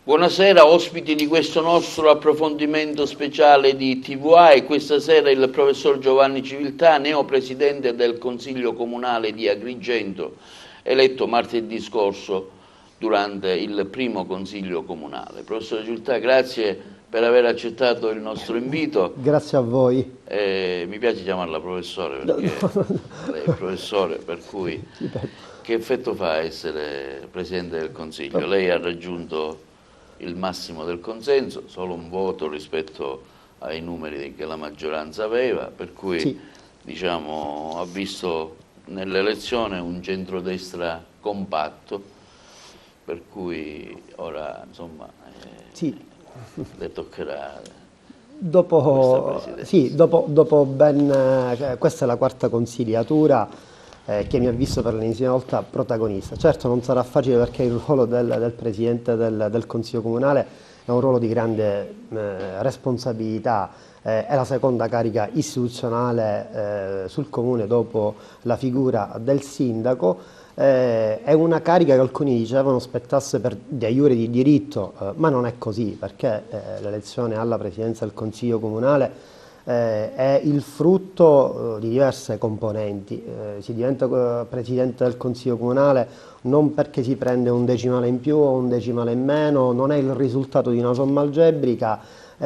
Buonasera, ospiti di questo nostro approfondimento speciale di TVA, e questa sera il professor Giovanni Civiltà, neopresidente del Consiglio Comunale di Agrigento, eletto martedì scorso durante il primo Consiglio Comunale. Professor Civiltà, grazie per aver accettato il nostro invito. Grazie a voi. Mi piace chiamarla professore perché lei è professore, per cui che effetto fa essere Presidente del Consiglio? Lei ha raggiunto il massimo del consenso, solo un voto rispetto ai numeri che la maggioranza aveva, per cui sì, diciamo, ha visto nell'elezione un centrodestra compatto, per cui ora insomma sì. le toccherà Dopo questa è la quarta consigliatura che mi ha visto per l'ennesima volta protagonista. Certo non sarà facile perché il ruolo del Presidente del Consiglio Comunale è un ruolo di grande responsabilità, è la seconda carica istituzionale sul Comune dopo la figura del Sindaco. È una carica che alcuni dicevano spettasse per de iure di diritto, ma non è così, perché l'elezione alla Presidenza del Consiglio Comunale è il frutto di diverse componenti. Si diventa Presidente del Consiglio Comunale non perché si prende un decimale in più o un decimale in meno, non è il risultato di una somma algebrica,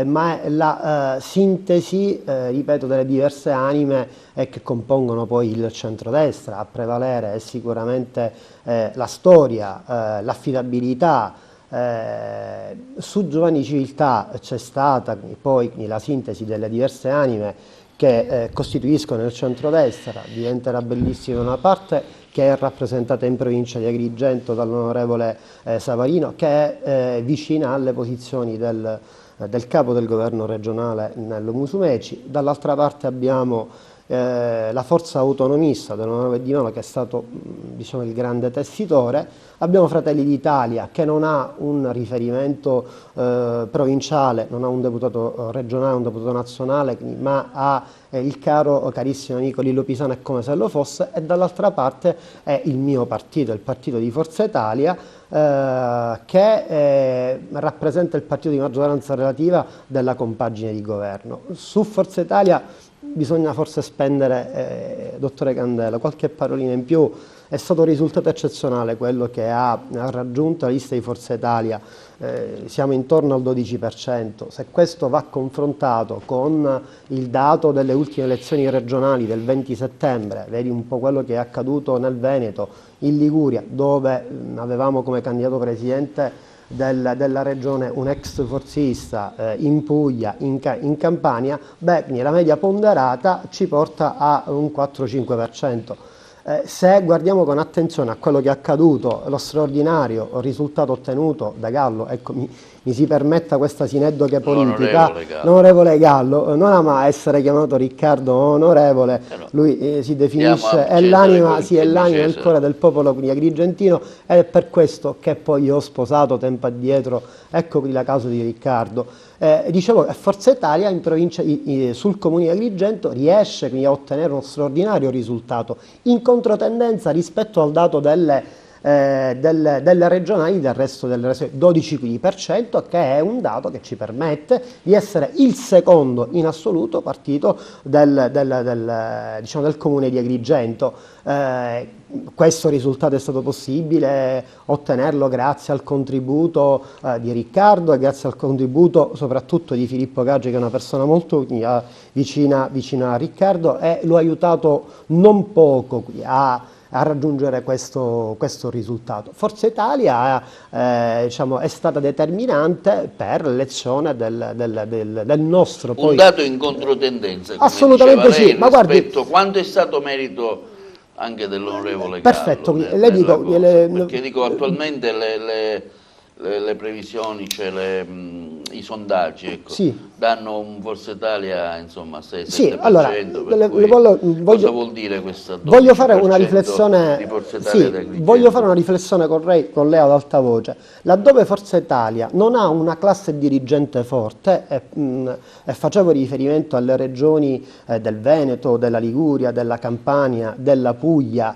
ma è la sintesi, ripeto, delle diverse anime che compongono poi il centrodestra. A prevalere è sicuramente la storia, l'affidabilità. Su Giovanni Civiltà c'è stata poi la sintesi delle diverse anime che costituiscono il centrodestra. Diventerà bellissima una parte che è rappresentata in provincia di Agrigento dall'onorevole Savarino, che è vicina alle posizioni del capo del governo regionale Nello Musumeci. Dall'altra parte abbiamo la forza autonomista dell'onorevole Di Nola, che è stato diciamo, il grande tessitore. Abbiamo Fratelli d'Italia, che non ha un riferimento provinciale, non ha un deputato regionale, un deputato nazionale, ma ha il carissimo amico Lillo Pisano, è come se lo fosse, e dall'altra parte è il mio partito, il partito di Forza Italia, che rappresenta il partito di maggioranza relativa della compagine di governo. Su Forza Italia bisogna forse spendere, dottore Candela, qualche parolina in più. È stato un risultato eccezionale quello che ha raggiunto la lista di Forza Italia, siamo intorno al 12%. Se questo va confrontato con il dato delle ultime elezioni regionali del 20 settembre, vedi un po' quello che è accaduto nel Veneto, in Liguria, dove avevamo come candidato presidente della regione un ex forzista, in Puglia, in Campania, beh, la media ponderata ci porta a un 4-5%. Se guardiamo con attenzione a quello che è accaduto, lo straordinario risultato ottenuto da Gallo, ecco, mi si permetta questa sineddoche politica, l'onorevole Gallo non ama essere chiamato Riccardo onorevole, lui si definisce, è l'anima e il cuore del popolo agrigentino, ed è per questo che poi io ho sposato tempo addietro, ecco qui la causa di Riccardo. Dicevo che Forza Italia in provincia, sul comune di Agrigento riesce quindi a ottenere uno straordinario risultato, in controtendenza rispetto al dato delle regionali del resto del 12%, che è un dato che ci permette di essere il secondo in assoluto partito diciamo, del comune di Agrigento. Questo risultato è stato possibile ottenerlo grazie al contributo di Riccardo e grazie al contributo soprattutto di Filippo Gaggi, che è una persona molto vicina a Riccardo, e lo ha aiutato non poco a raggiungere questo risultato. Forza Italia diciamo, è stata determinante per l'elezione del nostro. Un dato in controtendenza, come assolutamente diceva lei, sì, ma guardi, quanto è stato merito anche dell'onorevole Gallo. Perfetto, le dico, perché dico attualmente le previsioni, cioè i sondaggi, ecco, sì, danno un Forza Italia insomma 6-7%, sì, allora, cosa vuol dire questa 12% voglio fare una riflessione, di Forza Italia? sì, voglio fare una riflessione con lei ad alta voce. Laddove Forza Italia non ha una classe dirigente forte, e facevo riferimento alle regioni del Veneto, della Liguria, della Campania, della Puglia,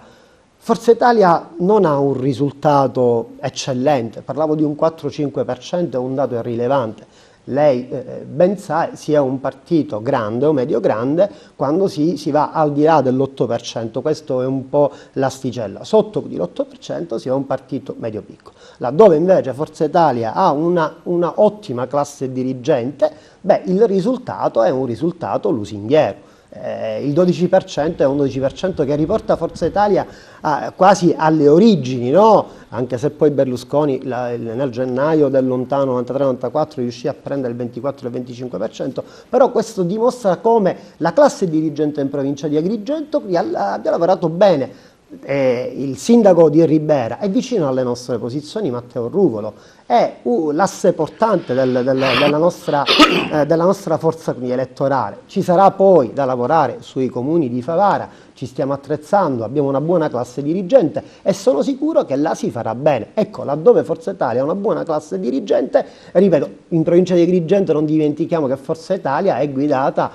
Forza Italia non ha un risultato eccellente, parlavo di un 4-5%, è un dato irrilevante. Lei ben sa, sia un partito grande o medio grande quando si va al di là dell'8%, questo è un po' l'asticella. Sotto di l'8% si va a un partito medio piccolo. Laddove invece Forza Italia ha una ottima classe dirigente, beh, il risultato è un risultato lusinghiero. Il 12% è un 12% che riporta Forza Italia quasi alle origini, no? Anche se poi Berlusconi nel gennaio del lontano 93-94 riuscì a prendere il 24 e il 25%, però questo dimostra come la classe dirigente in provincia di Agrigento abbia lavorato bene. Il sindaco di Ribera è vicino alle nostre posizioni, Matteo Ruvolo, è l'asse portante della nostra forza elettorale. Ci sarà poi da lavorare sui comuni di Favara, ci stiamo attrezzando, abbiamo una buona classe dirigente e sono sicuro che là si farà bene. Ecco, laddove Forza Italia ha una buona classe dirigente, ripeto, in provincia di Agrigento non dimentichiamo che Forza Italia è guidata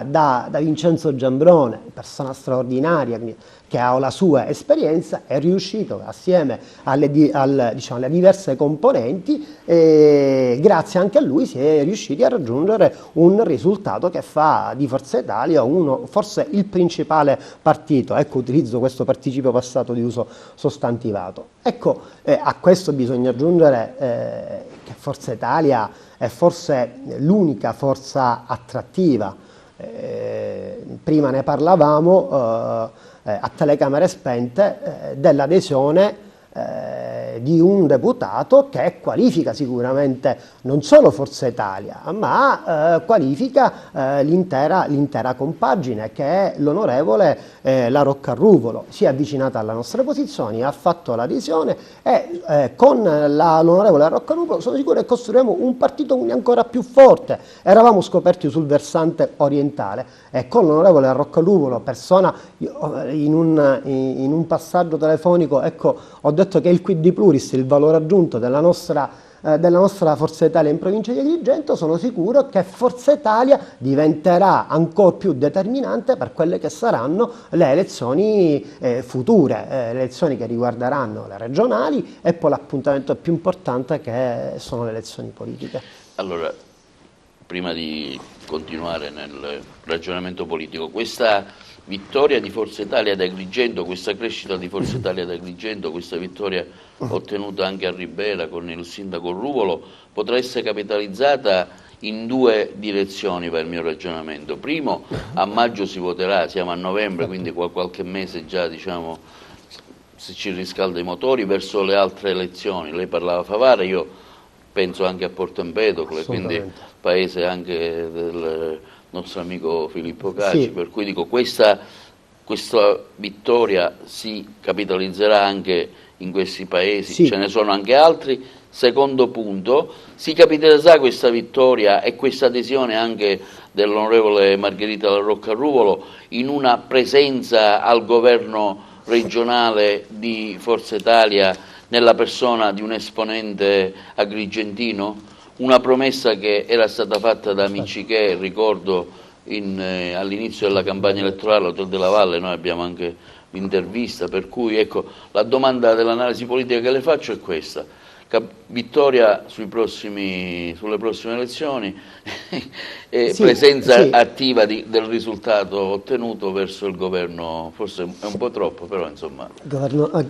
da Vincenzo Giambrone, persona straordinaria, che ha la sua esperienza, è riuscito assieme alle diverse componenti, grazie anche a lui si è riusciti a raggiungere un risultato che fa di Forza Italia forse il principale partito. Ecco, utilizzo questo participio passato di uso sostantivato. Ecco, a questo bisogna aggiungere che Forza Italia è forse l'unica forza attrattiva. Prima ne parlavamo a telecamere spente dell'adesione di un deputato che qualifica sicuramente non solo Forza Italia, ma qualifica l'intera compagine, che è l'onorevole La Rocca Ruvolo. Si è avvicinata alle nostre posizioni, ha fatto l'adesione e con l'onorevole La Rocca Ruvolo sono sicuro che costruiremo un partito ancora più forte. Eravamo scoperti sul versante orientale e con l'onorevole La Rocca Ruvolo, persona in un passaggio telefonico, ecco, ho detto che il quid di pluris, il valore aggiunto della nostra Forza Italia in provincia di Agrigento, sono sicuro che Forza Italia diventerà ancora più determinante per quelle che saranno le elezioni future, le elezioni che riguarderanno le regionali e poi l'appuntamento più importante che sono le elezioni politiche. Allora, prima di continuare nel ragionamento politico, questa vittoria di Forza Italia ad Agrigento, questa crescita di Forza Italia ad Agrigento, questa vittoria ottenuta anche a Ribera con il sindaco Ruvolo, potrà essere capitalizzata in due direzioni per il mio ragionamento. Primo, a maggio si voterà, siamo a novembre, quindi qualche mese già, diciamo, se ci riscalda i motori verso le altre elezioni. Lei parlava Favara, io penso anche a Porto Empedocle, quindi paese anche del nostro amico Filippo Caci, sì. Per cui dico questa vittoria si capitalizzerà anche in questi paesi, sì. Ce ne sono anche altri. Secondo punto, si capitalizzerà questa vittoria e questa adesione anche dell'onorevole Margherita La Rocca Ruvolo in una presenza al governo regionale di Forza Italia nella persona di un esponente agrigentino? Una promessa che era stata fatta da Miccichè, ricordo all'inizio della campagna elettorale all'Hotel della Valle, noi abbiamo anche l'intervista, per cui ecco, la domanda dell'analisi politica che le faccio è questa: vittoria sulle prossime elezioni e sì, presenza sì. attiva del risultato ottenuto verso il governo, forse è un po' troppo, però insomma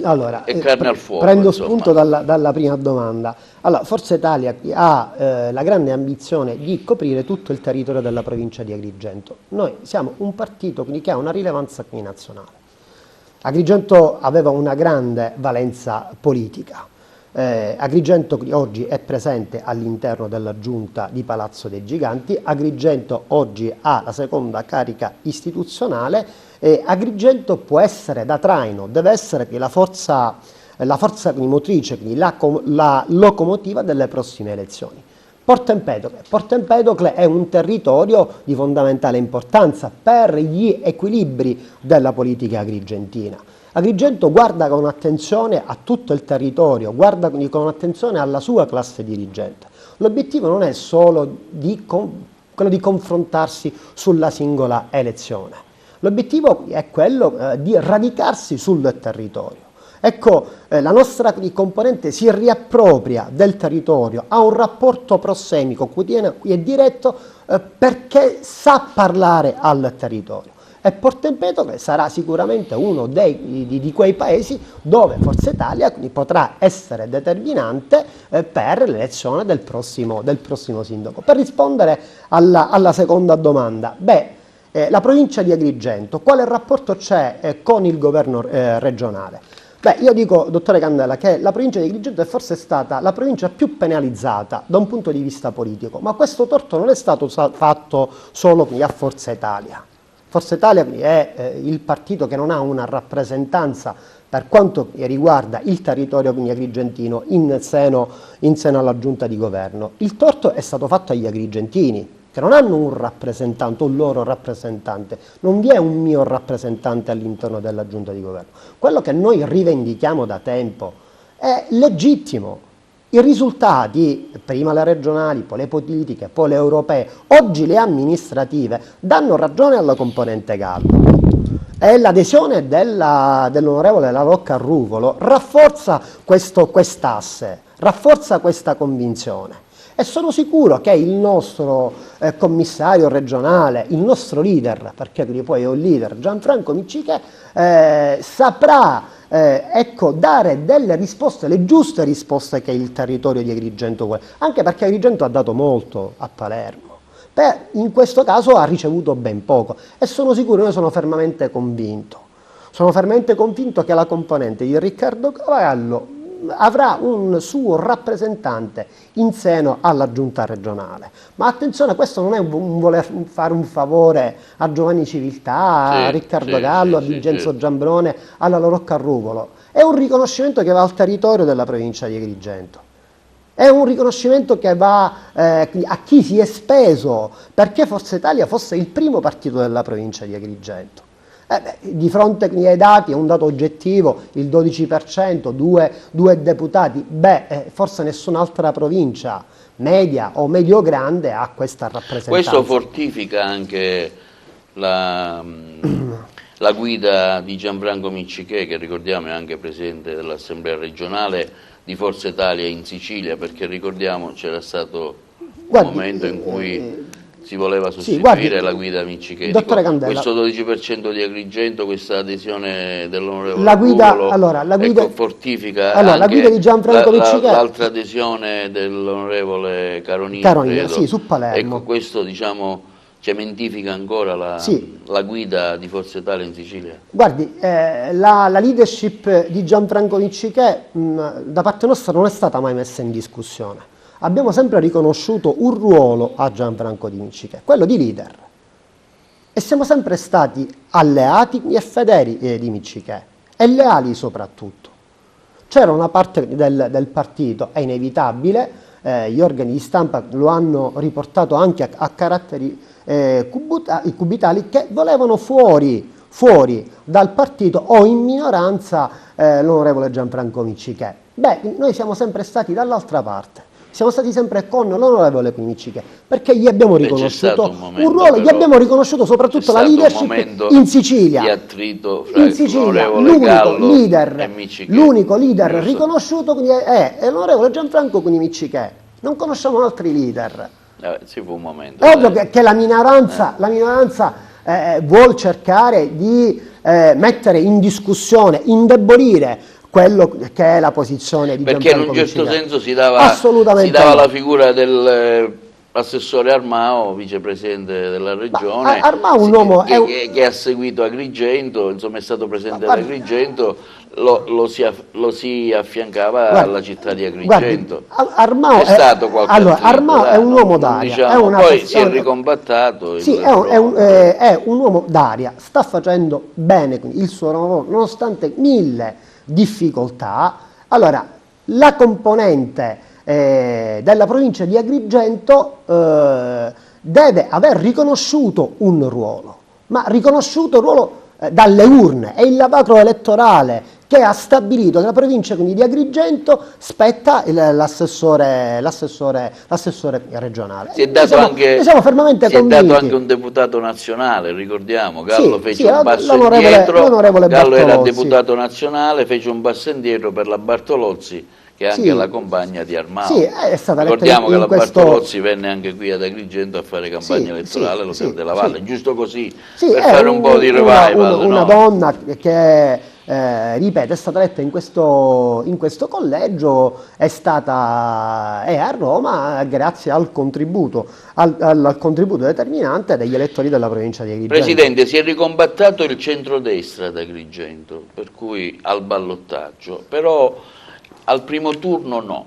allora, è carne al fuoco. Prendo spunto dalla prima domanda. Allora, Forza Italia ha la grande ambizione di coprire tutto il territorio della provincia di Agrigento. Noi siamo un partito che ha una rilevanza qui nazionale. Agrigento aveva una grande valenza politica. Agrigento oggi è presente all'interno della giunta di Palazzo dei Giganti, Agrigento oggi ha la seconda carica istituzionale e Agrigento può essere da traino, deve essere la forza motrice, quindi la locomotiva delle prossime elezioni. Porto Empedocle è un territorio di fondamentale importanza per gli equilibri della politica agrigentina. Agrigento guarda con attenzione a tutto il territorio, guarda con attenzione alla sua classe dirigente. L'obiettivo non è solo quello di confrontarsi sulla singola elezione, l'obiettivo è quello di radicarsi sul territorio. Ecco, la nostra componente si riappropria del territorio, ha un rapporto prossemico, quotidiano e diretto, perché sa parlare al territorio. E Porto Empedocle sarà sicuramente uno di quei paesi dove Forza Italia potrà essere determinante per l'elezione del prossimo sindaco. Per rispondere alla seconda domanda, la provincia di Agrigento, quale rapporto c'è con il governo regionale? Io dico, dottore Candela, che la provincia di Agrigento è forse stata la provincia più penalizzata da un punto di vista politico, ma questo torto non è stato fatto solo a Forza Italia. Forza Italia è il partito che non ha una rappresentanza per quanto riguarda il territorio agrigentino in seno alla giunta di governo. Il torto è stato fatto agli agrigentini, che non hanno un rappresentante, un loro rappresentante, non vi è un mio rappresentante all'interno della giunta di governo. Quello che noi rivendichiamo da tempo è legittimo. I risultati, prima le regionali, poi le politiche, poi le europee, oggi le amministrative, danno ragione alla componente Gallo. E l'adesione dell'onorevole La Rocca Arrufolo rafforza quest'asse, rafforza questa convinzione. E sono sicuro che il nostro commissario regionale, il nostro leader, perché poi è un leader, Gianfranco Miccichè, saprà dare delle risposte, le giuste risposte che il territorio di Agrigento vuole, anche perché Agrigento ha dato molto a Palermo. In questo caso ha ricevuto ben poco e sono sicuro, io sono fermamente convinto che la componente di Riccardo Cavallo avrà un suo rappresentante in seno alla giunta regionale. Ma attenzione, questo non è un voler fare un favore a Giovanni Civiltà, a Riccardo Gallo, a Vincenzo Giambrone, alla La Rocca Arrufolo. È un riconoscimento che va al territorio della provincia di Agrigento. È un riconoscimento che va a chi si è speso perché Forza Italia fosse il primo partito della provincia di Agrigento. Di fronte ai dati, è un dato oggettivo, il 12%, due deputati, forse nessun'altra provincia media o medio-grande ha questa rappresentanza. Questo fortifica anche la guida di Gianfranco Miccichè, che ricordiamo è anche presidente dell'Assemblea regionale di Forza Italia in Sicilia, perché ricordiamo c'era stato un momento in cui si voleva sostituire la guida Miccichè. Dottore Candela, questo 12% di Agrigento, questa adesione dell'onorevole fortifica anche la guida di Gianfranco Miccichè, l'altra adesione dell'onorevole Caronini, sì, su Palermo. Ecco, questo cementifica ancora la guida di Forza Italia in Sicilia. Guardi, la leadership di Gianfranco Miccichè da parte nostra non è stata mai messa in discussione. Abbiamo sempre riconosciuto un ruolo a Gianfranco di Miccichè, quello di leader. E siamo sempre stati alleati e fedeli di Miccichè, e leali soprattutto. C'era una parte del partito, è inevitabile, gli organi di stampa lo hanno riportato anche a caratteri cubitali, che volevano fuori dal partito o in minoranza l'onorevole Gianfranco Miccichè. Noi siamo sempre stati dall'altra parte. Siamo stati sempre con l'onorevole Miccichè, perché gli abbiamo riconosciuto un ruolo, gli abbiamo riconosciuto soprattutto la leadership in Sicilia. Di attrito fra in Sicilia, l'unico leader riconosciuto è l'onorevole Gianfranco Miccichè. Non conosciamo altri leader. Sì, fu un momento. È ovvio che la minoranza vuol cercare di mettere in discussione, indebolire quello che è la posizione di Gianfranco Miccichè. Perché in un certo senso si dava la figura dell'assessore Armao, vicepresidente della regione, Armao un uomo che ha seguito Agrigento, insomma è stato presente ad Agrigento, lo si affiancava alla città di Agrigento. Armao è un uomo d'aria, poi si è ricombattato. Sì, è un uomo d'aria, sta facendo bene il suo lavoro nonostante mille difficoltà. Allora, la componente della provincia di Agrigento deve aver riconosciuto un ruolo, ma riconosciuto ruolo dalle urne. È il lavacro elettorale che ha stabilito che la provincia quindi di Agrigento spetta l'assessore regionale. Si è dato, noi siamo fermamente convinti. dato anche un deputato nazionale, ricordiamo, Gallo fece un passo l'onorevole indietro, Gallo era Bartolozzi. deputato nazionale, fece un passo indietro per la Bartolozzi, che è anche la compagna di Armao. Sì, è stata ricordiamo che la Bartolozzi venne anche qui ad Agrigento a fare campagna elettorale all'Hotel della Valle, giusto così, per fare un po' di revival. Una donna che ripeto, è stata eletta in questo collegio, è a Roma grazie al contributo determinante degli elettori della provincia di Agrigento. Presidente, si è ricombattato il centrodestra ad Agrigento, per cui al ballottaggio, però al primo turno no.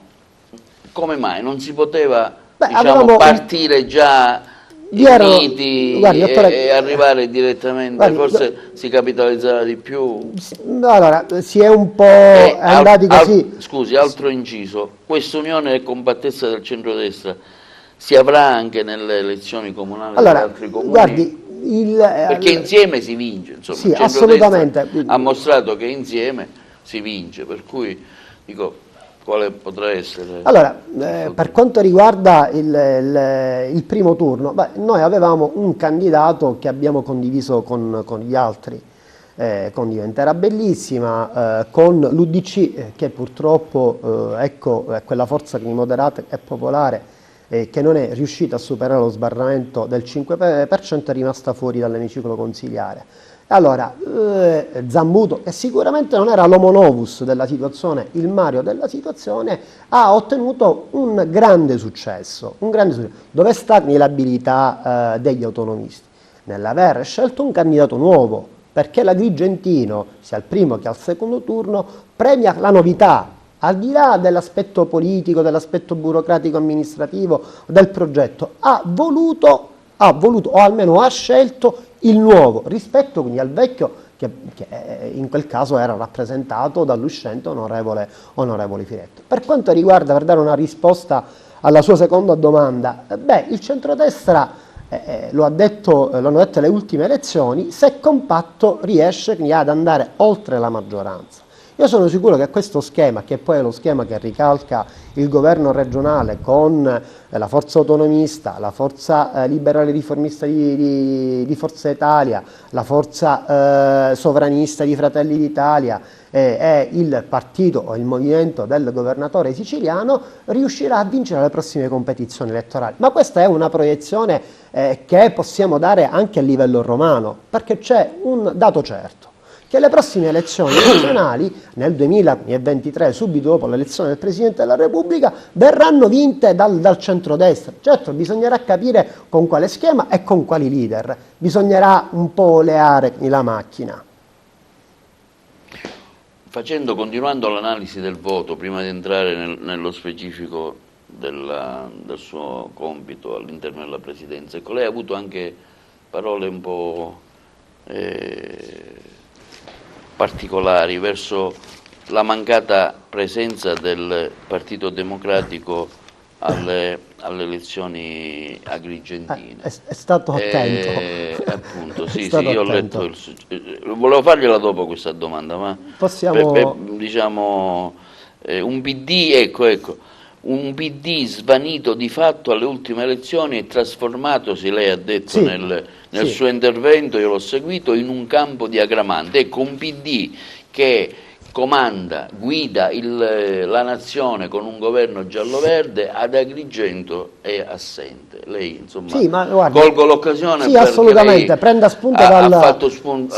Come mai? Non si poteva partire già uniti e arrivare direttamente, forse si capitalizzava di più. Allora, si è un po' andati così. Scusi, altro inciso, questa unione e compattezza del centrodestra si avrà anche nelle elezioni comunali di altri comuni? Guardi, perché insieme si vince, insomma. Sì, assolutamente. Ha mostrato che insieme si vince, per cui dico, quale potrà essere? Allora, per quanto riguarda il primo turno, noi avevamo un candidato che abbiamo condiviso con gli altri, con Diventerà Bellissima, con l'UDC, che purtroppo quella forza moderata e popolare che non è riuscita a superare lo sbarramento del 5%, è rimasta fuori dall'emiciclo consiliare. Allora, Zambuto, che sicuramente non era l'homo novus della situazione, il Mario della situazione, ha ottenuto un grande successo. Dove sta l'abilità degli autonomisti? Nell'aver scelto un candidato nuovo, perché l'agrigentino, sia al primo che al secondo turno, premia la novità, al di là dell'aspetto politico, dell'aspetto burocratico amministrativo del progetto, ha voluto o almeno ha scelto il nuovo rispetto quindi al vecchio che in quel caso era rappresentato dall'uscente onorevole Firetto. Per quanto riguarda, per dare una risposta alla sua seconda domanda, il centrodestra, l'hanno detto le ultime elezioni, se compatto riesce ad andare oltre la maggioranza. Io sono sicuro che questo schema, che poi è lo schema che ricalca il governo regionale con la forza autonomista, la forza liberale riformista di Forza Italia, la forza sovranista di Fratelli d'Italia e il partito o il movimento del governatore siciliano, riuscirà a vincere le prossime competizioni elettorali. Ma questa è una proiezione che possiamo dare anche a livello romano, perché c'è un dato certo, che le prossime elezioni regionali nel 2023, subito dopo l'elezione del Presidente della Repubblica, verranno vinte dal centrodestra. Certo, bisognerà capire con quale schema e con quali leader, bisognerà un po' oleare la macchina. Continuando l'analisi del voto, prima di entrare nello specifico del suo compito all'interno della Presidenza, ecco, lei ha avuto anche parole un po' particolari verso la mancata presenza del Partito Democratico alle elezioni agrigentine. È stato attento. Appunto, sì, io ho letto volevo fargliela dopo questa domanda, ma possiamo... diciamo un PD, ecco, un PD svanito di fatto alle ultime elezioni e trasformatosi, lei ha detto nel suo intervento, io l'ho seguito, in un campo di aggramante. Ecco, un PD che comanda, guida la nazione con un governo giallo-verde, ad Agrigento è assente. Lei, insomma, colgo l'occasione perché assolutamente, prenda spunto ha fatto spunto,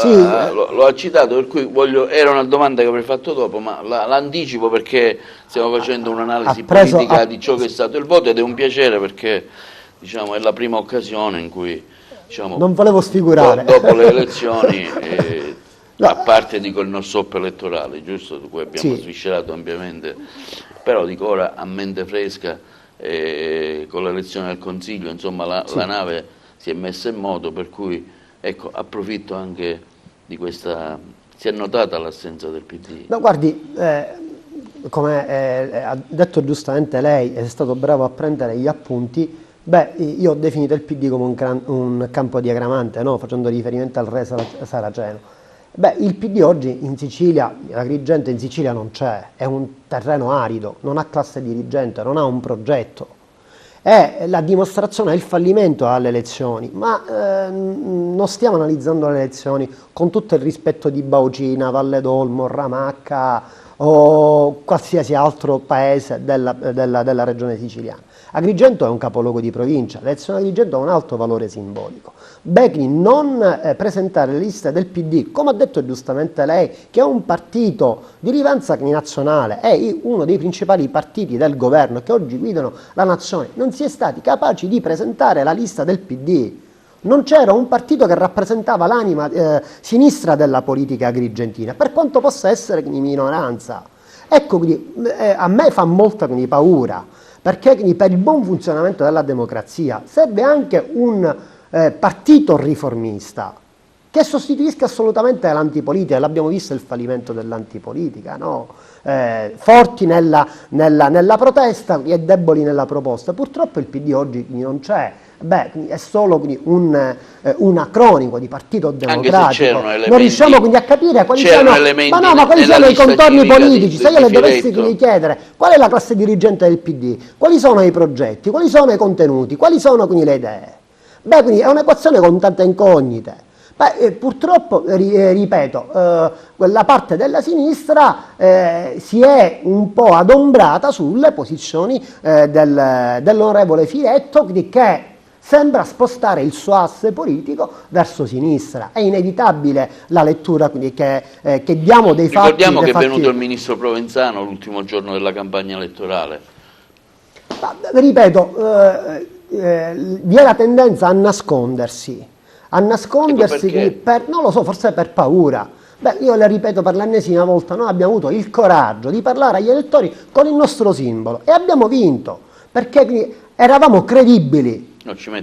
lo ha citato, per cui era una domanda che avrei fatto dopo, ma l'anticipo perché stiamo facendo un'analisi politica di ciò che è stato il voto, ed è un piacere perché è la prima occasione in cui non volevo sfigurare dopo le elezioni a parte il non stop elettorale, giusto, su cui abbiamo sviscerato ampiamente, però dico ora a mente fresca, con l'elezione del Consiglio, insomma la nave si è messa in moto, per cui ecco, approfitto anche di questa. Si è notata l'assenza del PD? No, guardi, come ha detto giustamente lei, è stato bravo a prendere gli appunti. Io ho definito il PD come un campo di aggramante, no? Facendo riferimento al re saraceno. Beh, il PD oggi in Sicilia, l'Agrigento in Sicilia non c'è, è un terreno arido, non ha classe dirigente, non ha un progetto. È la dimostrazione del fallimento alle elezioni, ma non stiamo analizzando le elezioni con tutto il rispetto di Baucina, Valle d'Olmo, Ramacca o qualsiasi altro paese della regione siciliana. Agrigento è un capoluogo di provincia, l'elezione di Agrigento ha un alto valore simbolico. Becchi non presentare le liste del PD, come ha detto giustamente lei, che è un partito di rilevanza nazionale, è uno dei principali partiti del governo che oggi guidano la nazione, non si è stati capaci di presentare la lista del PD. Non c'era un partito che rappresentava l'anima sinistra della politica agrigentina, per quanto possa essere di minoranza. Ecco, quindi, a me fa molta paura, perché per il buon funzionamento della democrazia serve anche un partito riformista che sostituisca assolutamente l'antipolitica. L'abbiamo visto il fallimento dell'antipolitica, no? Forti nella protesta e deboli nella proposta. Purtroppo il PD oggi non c'è. Beh, è solo un acronimo di partito democratico. Non riusciamo quindi a capire quali sono, quali sono i contorni politici. Se io le dovessi chiedere qual è la classe dirigente del PD, quali sono i progetti, quali sono i contenuti, quali sono quindi le idee. Beh, quindi è un'equazione con tante incognite. Beh, purtroppo, ripeto, quella parte della sinistra si è un po' adombrata sulle posizioni dell'onorevole Filetto, che sembra spostare il suo asse politico verso sinistra. È inevitabile la lettura quindi, che diamo dei fatti. Ricordiamo che è venuto il ministro Provenzano l'ultimo giorno della campagna elettorale. Ma, ripeto, vi è la tendenza a nascondersi non lo so, forse per paura. Beh, io le ripeto per l'ennesima volta, noi abbiamo avuto il coraggio di parlare agli elettori con il nostro simbolo e abbiamo vinto, perché eravamo credibili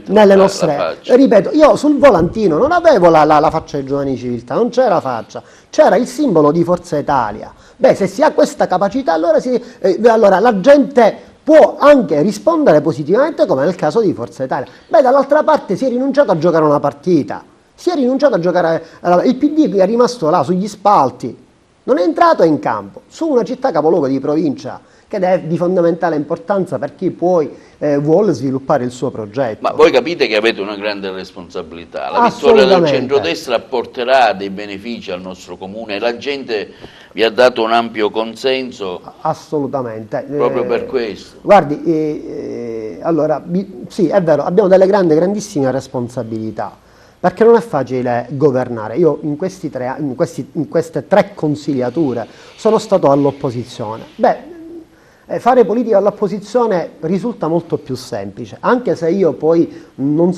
nelle nostre... Ripeto, io sul volantino non avevo la faccia dei Giovani Civiltà, non c'era la faccia, c'era il simbolo di Forza Italia. Beh, se si ha questa capacità, allora la gente può anche rispondere positivamente, come nel caso di Forza Italia. Beh, dall'altra parte si è rinunciato a giocare una partita, il PD è rimasto là sugli spalti, non è entrato in campo, su una città capoluogo di provincia, che è di fondamentale importanza per chi poi vuole sviluppare il suo progetto. Ma voi capite che avete una grande responsabilità, la vittoria del centrodestra porterà dei benefici al nostro comune, la gente vi ha dato un ampio consenso. Assolutamente. Proprio per questo. Guardi, allora, sì, è vero, abbiamo delle grandissime responsabilità, perché non è facile governare. Io in queste 3 consigliature sono stato all'opposizione. Beh, fare politica all'opposizione risulta molto più semplice, anche se io poi non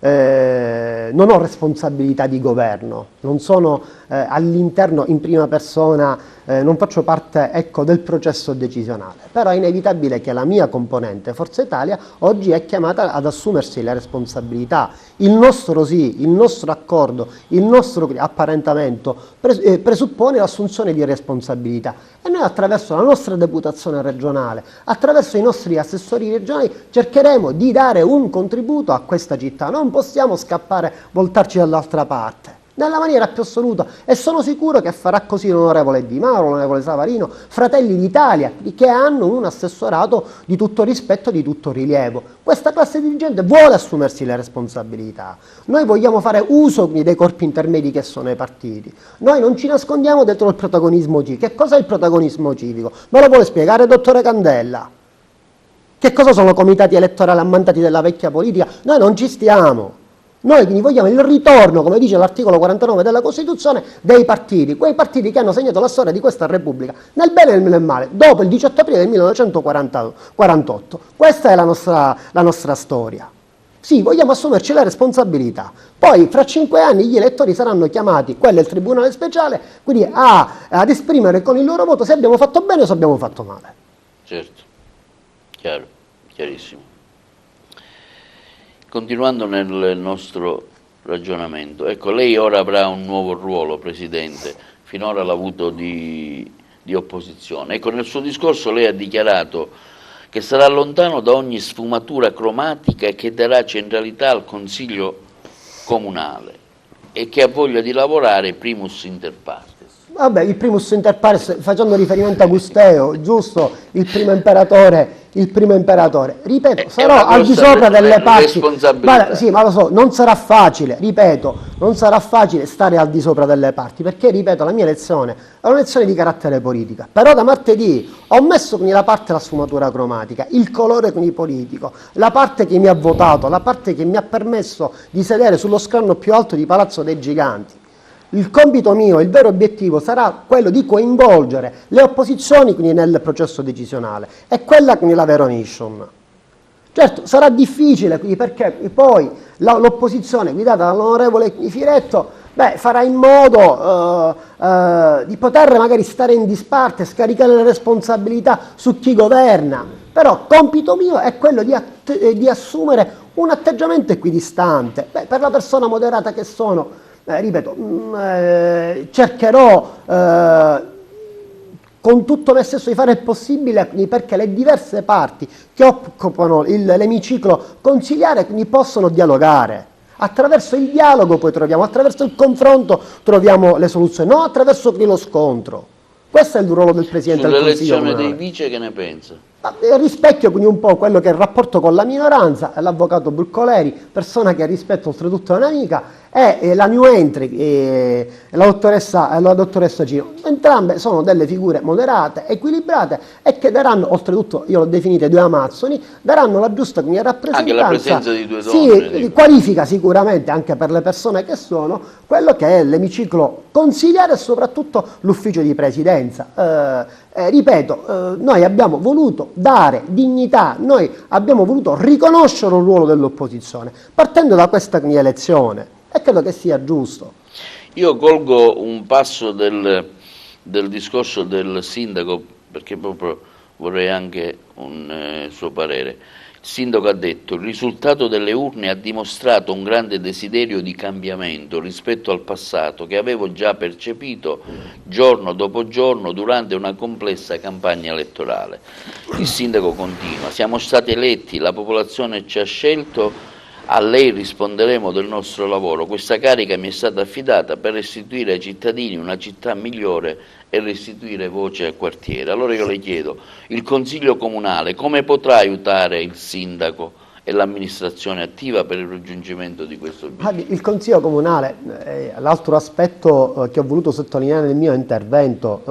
ho responsabilità di governo, non sono all'interno in prima persona, non faccio parte del processo decisionale, però è inevitabile che la mia componente Forza Italia oggi è chiamata ad assumersi le responsabilità. Il nostro sì, il nostro accordo, il nostro apparentamento presuppone l'assunzione di responsabilità e noi attraverso la nostra deputazione regionale, attraverso i nostri assessori regionali cercheremo di dare un contributo a questa città. Non possiamo scappare, voltarci dall'altra parte, nella maniera più assoluta, e sono sicuro che farà così l'onorevole Di Mauro, l'onorevole Savarino, Fratelli d'Italia, che hanno un assessorato di tutto rispetto, di tutto rilievo. Questa classe dirigente vuole assumersi le responsabilità. Noi vogliamo fare uso dei corpi intermedi che sono i partiti. Noi non ci nascondiamo dietro il protagonismo civico. Che cosa è il protagonismo civico? Me lo vuole spiegare, dottore Candella? Che cosa sono comitati elettorali ammantati della vecchia politica? Noi non ci stiamo. Noi quindi vogliamo il ritorno, come dice l'articolo 49 della Costituzione, dei partiti, quei partiti che hanno segnato la storia di questa Repubblica, nel bene e nel male, dopo il 18 aprile del 1948. Questa è la nostra storia. Sì, vogliamo assumerci le responsabilità. Poi, fra 5 anni, gli elettori saranno chiamati, quello è il Tribunale Speciale, quindi ad esprimere con il loro voto se abbiamo fatto bene o se abbiamo fatto male. Certo, chiaro, chiarissimo. Continuando nel nostro ragionamento, ecco, lei ora avrà un nuovo ruolo, Presidente, finora l'ha avuto di opposizione. Ecco, nel suo discorso lei ha dichiarato che sarà lontano da ogni sfumatura cromatica e che darà centralità al Consiglio Comunale. e che ha voglia di lavorare primus inter pares. Vabbè, il primus inter pares, facendo riferimento a Gusteo, giusto, il primo imperatore, ripeto, sarò al di sopra delle parti. Guarda, sì, ma lo so, non sarà facile, ripeto, non sarà facile stare al di sopra delle parti, perché, ripeto, la mia lezione è una lezione di carattere politica, però da martedì ho messo quindi la parte della sfumatura cromatica, il colore quindi politico, la parte che mi ha votato, la parte che mi ha permesso di sedere sullo scranno più alto di Palazzo dei Giganti. Il compito mio, il vero obiettivo sarà quello di coinvolgere le opposizioni quindi nel processo decisionale, è quella quindi la vero mission. Certo, sarà difficile quindi perché poi l'opposizione guidata dall'onorevole Firetto farà in modo di poter magari stare in disparte, scaricare le responsabilità su chi governa, però compito mio è quello di assumere un atteggiamento equidistante. Per la persona moderata che sono, ripeto, cercherò con tutto me stesso di fare il possibile perché le diverse parti che occupano l'emiciclo consiliare quindi possono dialogare. Attraverso il dialogo poi troviamo, attraverso il confronto troviamo le soluzioni, non attraverso lo scontro. Questo è il ruolo del Presidente del Consiglio comunale. Sull'elezione dei vice che ne pensa? Rispecchio quindi un po' quello che è il rapporto con la minoranza, l'avvocato Bruscoleri, persona che rispetto oltretutto è un'amica, e la new entry, la dottoressa Gino. Entrambe sono delle figure moderate, equilibrate e che daranno, oltretutto io l'ho definite due amazzoni, daranno la giusta rappresentanza. Anche la presenza di due donne. Sì, qualifica sicuramente anche per le persone che sono quello che è l'emiciclo consigliare e soprattutto l'ufficio di presidenza. Ripeto, noi abbiamo voluto dare dignità, noi abbiamo voluto riconoscere un ruolo dell'opposizione, partendo da questa elezione, e credo che sia giusto. Io colgo un passo del discorso del sindaco, perché proprio vorrei anche un suo parere. Il sindaco ha detto: il risultato delle urne ha dimostrato un grande desiderio di cambiamento rispetto al passato che avevo già percepito giorno dopo giorno durante una complessa campagna elettorale. Il sindaco continua: siamo stati eletti, la popolazione ci ha scelto, a lei risponderemo del nostro lavoro. Questa carica mi è stata affidata per restituire ai cittadini una città migliore e restituire voce al quartiere. Allora io le chiedo, il Consiglio Comunale come potrà aiutare il sindaco e l'amministrazione attiva per il raggiungimento di questo obiettivo? Il Consiglio Comunale, l'altro aspetto che ho voluto sottolineare nel mio intervento,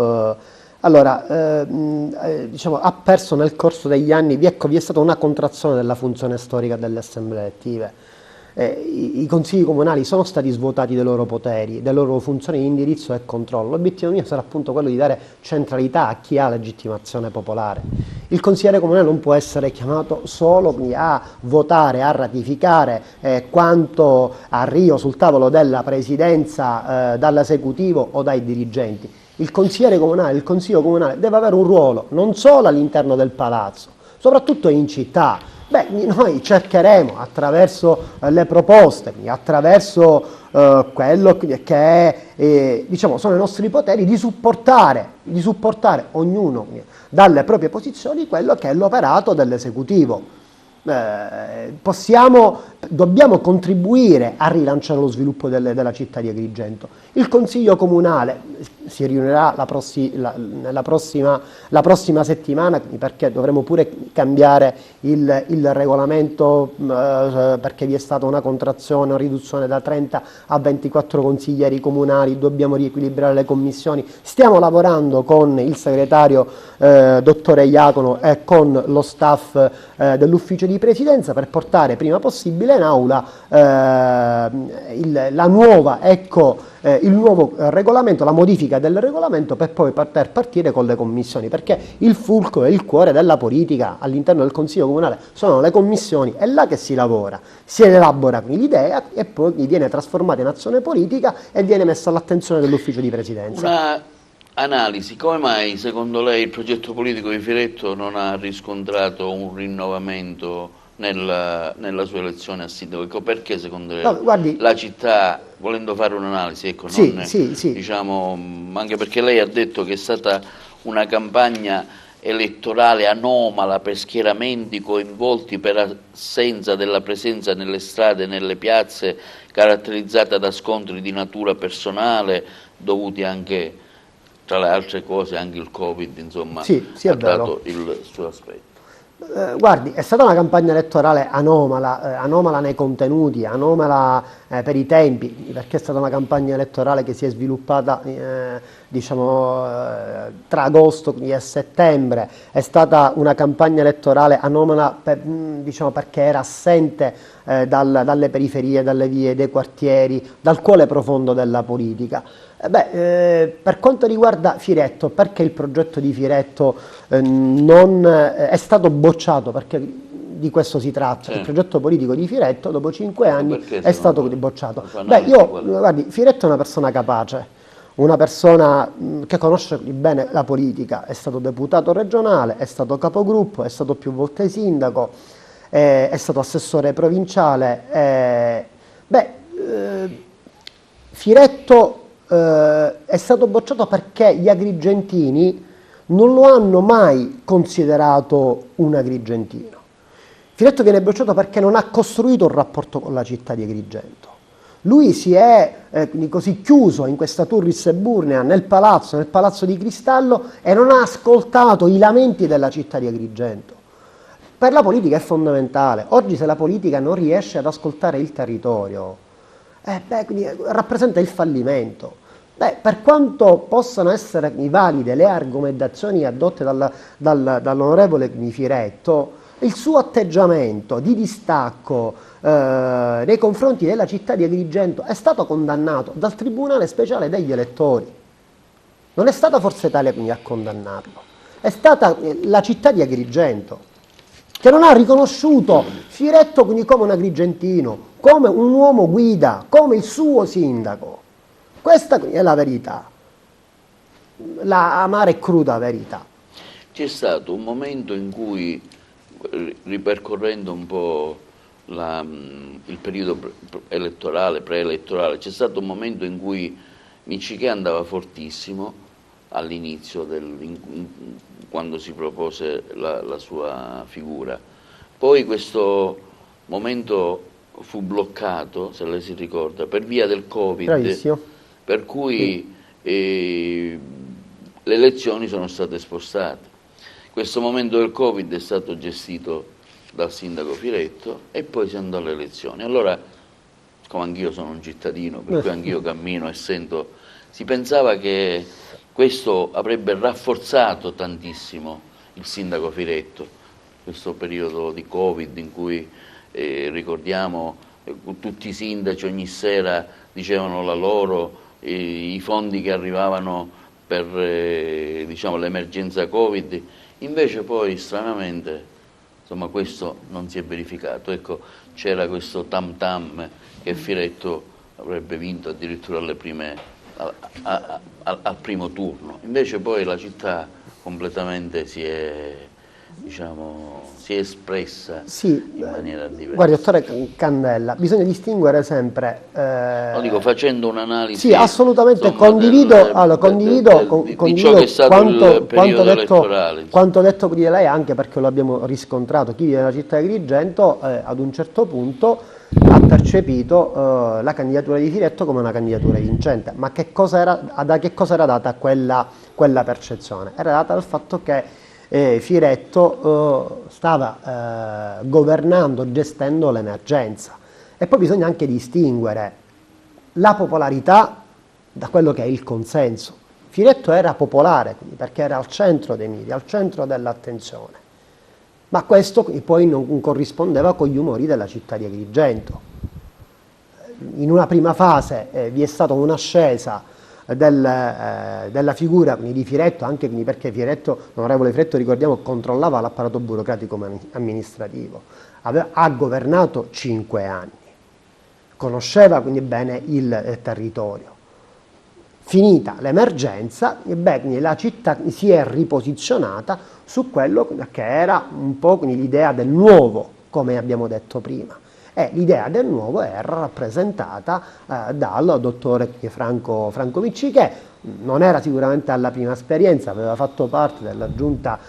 diciamo, ha perso nel corso degli anni, vi è stata una contrazione della funzione storica delle assemblee elettive. I consigli comunali sono stati svuotati dei loro poteri, delle loro funzioni di indirizzo e controllo. L'obiettivo mio sarà appunto quello di dare centralità a chi ha legittimazione popolare. Il consigliere comunale non può essere chiamato solo a votare, a ratificare quanto arriva sul tavolo della presidenza dall'esecutivo o dai dirigenti. Il consigliere comunale, il consiglio comunale deve avere un ruolo non solo all'interno del palazzo, soprattutto in città. Noi cercheremo attraverso le proposte, attraverso quello che diciamo, sono i nostri poteri di supportare ognuno dalle proprie posizioni quello che è l'operato dell'esecutivo. Dobbiamo contribuire a rilanciare lo sviluppo della città di Agrigento. Il Consiglio Comunale si riunirà la prossima settimana, perché dovremo pure cambiare il regolamento, perché vi è stata una contrazione, una riduzione da 30 a 24 consiglieri comunali, dobbiamo riequilibrare le commissioni. Stiamo lavorando con il segretario dottore Iacono e con lo staff dell'ufficio di presidenza per portare prima possibile in aula il nuovo regolamento, la modifica del regolamento, per poi poter partire con le commissioni, perché il fulcro e il cuore della politica all'interno del Consiglio Comunale sono le commissioni, è là che si lavora, si elabora l'idea e poi viene trasformata in azione politica e viene messa all'attenzione dell'ufficio di presidenza. Una analisi: come mai secondo lei il progetto politico di Firetto non ha riscontrato un rinnovamento nella sua elezione a sindaco? Perché secondo lei guardi, la città, volendo fare un'analisi, ecco, sì. diciamo, anche perché lei ha detto che è stata una campagna elettorale anomala per schieramenti coinvolti, per assenza della presenza nelle strade e nelle piazze, caratterizzata da scontri di natura personale, dovuti anche, tra le altre cose, anche il Covid, insomma, sì, ha dato il suo aspetto. Guardi, è stata una campagna elettorale anomala, anomala nei contenuti, anomala per i tempi, perché è stata una campagna elettorale che si è sviluppata diciamo, tra agosto e settembre, è stata una campagna elettorale anomala diciamo, perché era assente dalle periferie, dalle vie, dai quartieri, dal cuore profondo della politica. Per quanto riguarda Firetto, perché il progetto di Firetto non è stato bocciato? Perché di questo si tratta. Il progetto politico di Firetto dopo 5 anni è stato bocciato. Guardi, Firetto è una persona capace, una persona che conosce bene la politica, è stato deputato regionale, è stato capogruppo, è stato più volte sindaco, è stato assessore provinciale. Firetto è stato bocciato perché gli agrigentini non lo hanno mai considerato un agrigentino. Firetto viene bocciato perché non ha costruito un rapporto con la città di Agrigento. Lui si è così chiuso in questa Turris Eburnea nel palazzo di cristallo, e non ha ascoltato i lamenti della città di Agrigento. Per la politica è fondamentale. Oggi, se la politica non riesce ad ascoltare il territorio, quindi rappresenta il fallimento. Per quanto possano essere valide le argomentazioni addotte dall'onorevole Firetto, il suo atteggiamento di distacco nei confronti della città di Agrigento è stato condannato dal Tribunale Speciale degli Elettori. Non è stata Forza Italia quindi a condannarlo, è stata la città di Agrigento, che non ha riconosciuto Firetto quindi come un agrigentino, come un uomo guida, come il suo sindaco. Questa è la verità, la amara e cruda verità. C'è stato un momento in cui, ripercorrendo un po' il periodo elettorale, preelettorale, c'è stato un momento in cui Miccichè andava fortissimo all'inizio, quando si propose la sua figura. Poi questo momento fu bloccato, se lei si ricorda, per via del Covid. Bravissimo. Per cui le elezioni sono state spostate. Questo momento del Covid è stato gestito dal sindaco Firetto e poi si andò alle elezioni. Allora, come anch'io sono un cittadino, per cui anch'io cammino e sento, si pensava che questo avrebbe rafforzato tantissimo il sindaco Firetto, questo periodo di Covid in cui ricordiamo tutti i sindaci ogni sera dicevano la loro, i fondi che arrivavano per diciamo, l'emergenza Covid. Invece poi stranamente insomma, questo non si è verificato. Ecco, c'era questo tam tam che Firetto avrebbe vinto addirittura alle al primo turno. Invece poi la città completamente si è espressa in maniera diversa. Guardi, dottore Candella, bisogna distinguere sempre... No, dico, facendo un'analisi... Sì, assolutamente, insomma, condivido di ciò che è stato il periodo elettorale. Quanto detto di lei, anche perché lo abbiamo riscontrato, chi vive nella città di Agrigento ad un certo punto ha percepito la candidatura di Firetto come una candidatura vincente. Ma da che cosa era data quella percezione? Era data dal fatto che Firetto stava governando, gestendo l'emergenza. E poi bisogna anche distinguere la popolarità da quello che è il consenso. Firetto era popolare, quindi, perché era al centro dei media, al centro dell'attenzione, ma questo poi non corrispondeva con gli umori della città di Agrigento. In una prima fase vi è stata un'ascesa della figura di Firetto, anche perché l'onorevole Firetto, ricordiamo, controllava l'apparato burocratico amministrativo, ha governato 5 anni, conosceva quindi bene il territorio. Finita l'emergenza, la città si è riposizionata su quello che era un po' l'idea del nuovo, come abbiamo detto prima. E l'idea del nuovo era rappresentata dal dottore Franco Miccichè, non era sicuramente alla prima esperienza, aveva fatto parte della giunta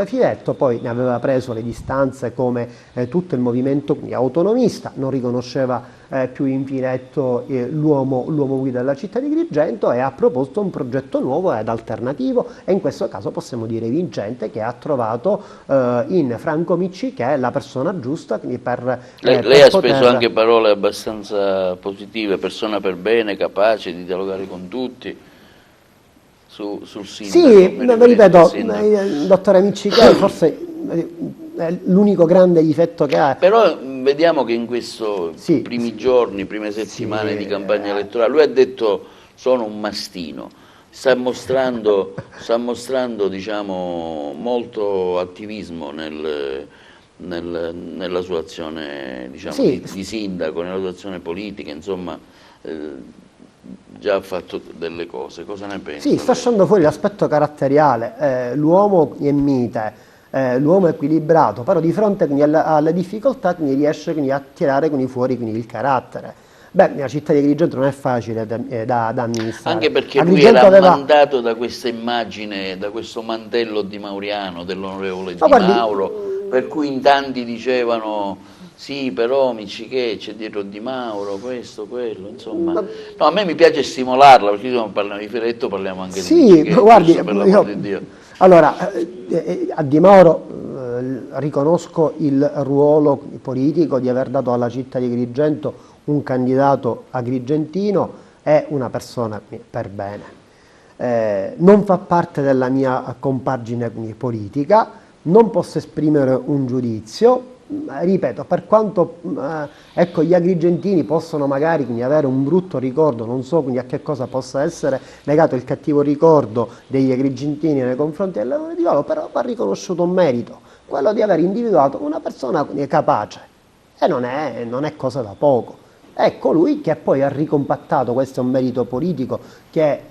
Filetto, poi ne aveva preso le distanze come tutto il movimento autonomista, non riconosceva più in Filetto l'uomo guida della città di Agrigento e ha proposto un progetto nuovo ed alternativo e in questo caso possiamo dire vincente, che ha trovato in Franco Miccichè la persona giusta per lei ha speso anche parole abbastanza positive, persona per bene, capace di dialogare con tutti. Sul sindaco. Sì, ripeto, il dottore Miccichè forse è l'unico grande difetto che ha. Però vediamo che in questi primi giorni, prime settimane di campagna elettorale, lui ha detto sono un mastino, sta mostrando diciamo, molto attivismo nella sua azione diciamo, di sindaco, nella sua azione politica, insomma. Già ha fatto delle cose, cosa ne pensi? Sì, sta uscendo fuori l'aspetto caratteriale, l'uomo è mite, l'uomo è equilibrato, però di fronte alle difficoltà riesce a tirare fuori il carattere. Beh, la città di Agrigento non è facile da amministrare. Anche perché lui era mandato da questa immagine, da questo mantello di Mauriano, dell'onorevole Di Mauro, per cui in tanti dicevano sì, però Miccichè c'è dietro Di Mauro, questo, quello, insomma. No, a me mi piace stimolarla, perché quando parliamo di Filetto parliamo anche di Miccichè. Sì, guardi, per l'amor di Dio. Allora, a Di Mauro riconosco il ruolo politico di aver dato alla città di Agrigento un candidato agrigentino e una persona per bene. Non fa parte della mia compagine politica, non posso esprimere un giudizio. Ripeto, per quanto ecco, gli agrigentini possono magari avere un brutto ricordo, non so a che cosa possa essere legato il cattivo ricordo degli agrigentini nei confronti del lavoro di Valo, però va riconosciuto un merito, quello di aver individuato una persona capace, e non è cosa da poco. È colui che poi ha ricompattato, questo è un merito politico che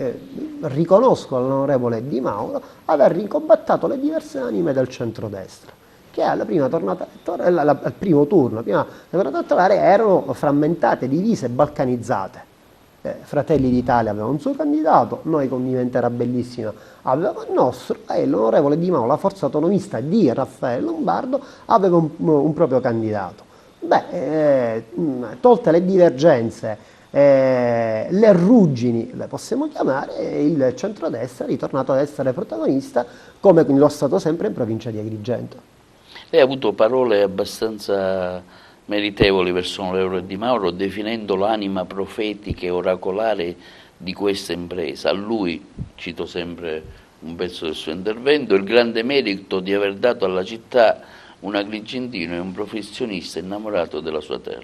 riconosco all'onorevole Di Mauro, aver ricompattato le diverse anime del centrodestra, che alla prima tornata elettorale, al primo turno, prima tornata elettorale, erano frammentate, divise, balcanizzate. Fratelli d'Italia aveva un suo candidato, noi con Diventera Bellissima avevamo il nostro, e l'onorevole Di Mauro, la forza autonomista di Raffaele Lombardo, aveva un proprio candidato. Beh, tolte le divergenze, le ruggini, le possiamo chiamare, il centrodestra è ritornato ad essere protagonista, come lo è stato sempre in provincia di Agrigento. Lei ha avuto parole abbastanza meritevoli verso l'onorevole Di Mauro, definendo l'anima profetica e oracolare di questa impresa. A lui, cito sempre un pezzo del suo intervento, il grande merito di aver dato alla città un agrigentino e un professionista innamorato della sua terra.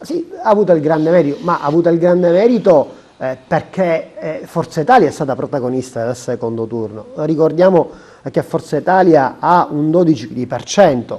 Sì, ha avuto il grande merito, ma ha avuto il grande merito perché Forza Italia è stata protagonista del secondo turno. Ricordiamo che Forza Italia ha un 12%.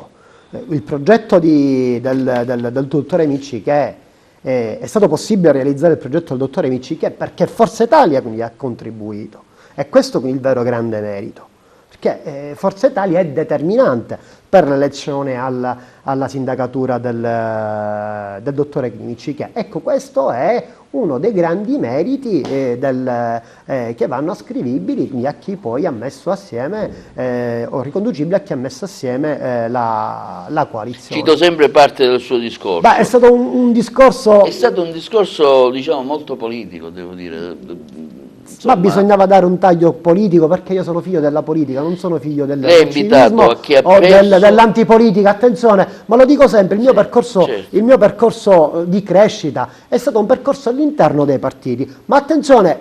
Il progetto del dottore Miccichè, è stato possibile realizzare il progetto del dottore Miccichè perché Forza Italia quindi ha contribuito. E questo è il vero grande merito, perché Forza Italia è determinante per l'elezione alla sindacatura del dottore Miccichè. Ecco, questo è uno dei grandi meriti che vanno ascrivibili a chi poi ha messo assieme, o riconducibili a chi ha messo assieme la coalizione. Cito sempre parte del suo discorso. Beh, è stato un discorso... È stato un discorso, diciamo, molto politico, devo dire. Insomma, ma bisognava dare un taglio politico, perché io sono figlio della politica, non sono figlio del civismo o dell'antipolitica. Attenzione, ma lo dico sempre, il mio percorso di crescita è stato un percorso all'interno dei partiti, ma attenzione,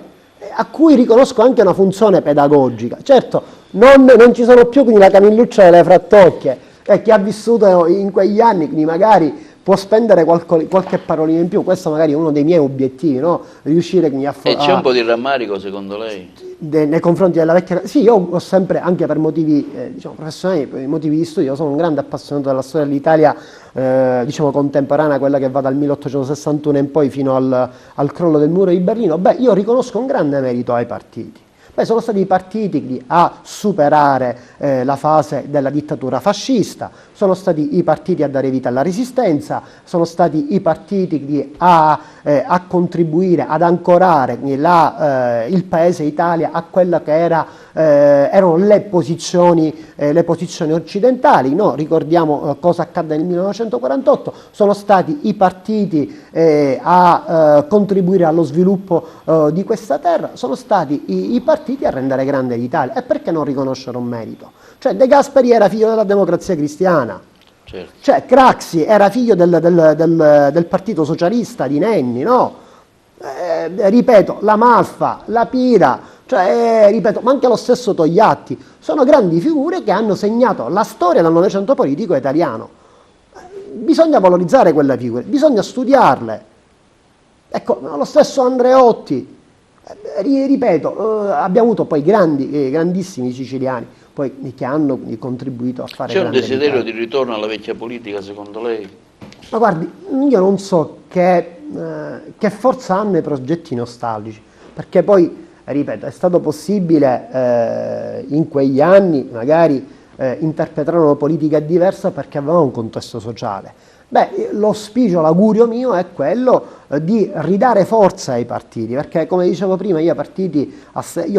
a cui riconosco anche una funzione pedagogica. Certo, non ci sono più quindi la Camilluccia delle Frattocchie, chi ha vissuto in quegli anni, quindi magari può spendere qualche parolina in più. Questo magari è uno dei miei obiettivi, no? Riuscire a E c'è un po' di rammarico secondo lei? Nei confronti della vecchia... Sì, io ho sempre, anche per motivi professionali, per motivi di studio, io sono un grande appassionato della storia dell'Italia contemporanea, quella che va dal 1861 in poi fino al crollo del muro di Berlino. Beh, io riconosco un grande merito ai partiti, Beh, sono stati i partiti a superare la fase della dittatura fascista, sono stati i partiti a dare vita alla resistenza, sono stati i partiti a contribuire ad ancorare il paese Italia a quella che erano le posizioni occidentali, no? Ricordiamo cosa accadde nel 1948, sono stati i partiti a contribuire allo sviluppo di questa terra, sono stati i partiti a rendere grande l'Italia. E perché non riconoscere un merito? Cioè De Gasperi era figlio della Democrazia Cristiana, certo. Cioè Craxi era figlio del Partito Socialista di Nenni, no? Ripeto, la Malfa, la Pira, cioè, ripeto, ma anche lo stesso Togliatti, sono grandi figure che hanno segnato la storia del Novecento politico italiano. Bisogna valorizzare quelle figure, bisogna studiarle. Ecco, lo stesso Andreotti, ripeto, abbiamo avuto poi grandissimi siciliani poi, che hanno contribuito a fare. C'è un desiderio l'Italia. di ritorno alla vecchia politica, secondo lei? Ma guardi, io non so che forza hanno i progetti nostalgici, perché poi, ripeto, è stato possibile in quegli anni magari interpretare una politica diversa perché avevamo un contesto sociale. Beh, l'auspicio, l'augurio mio è quello di ridare forza ai partiti, perché come dicevo prima io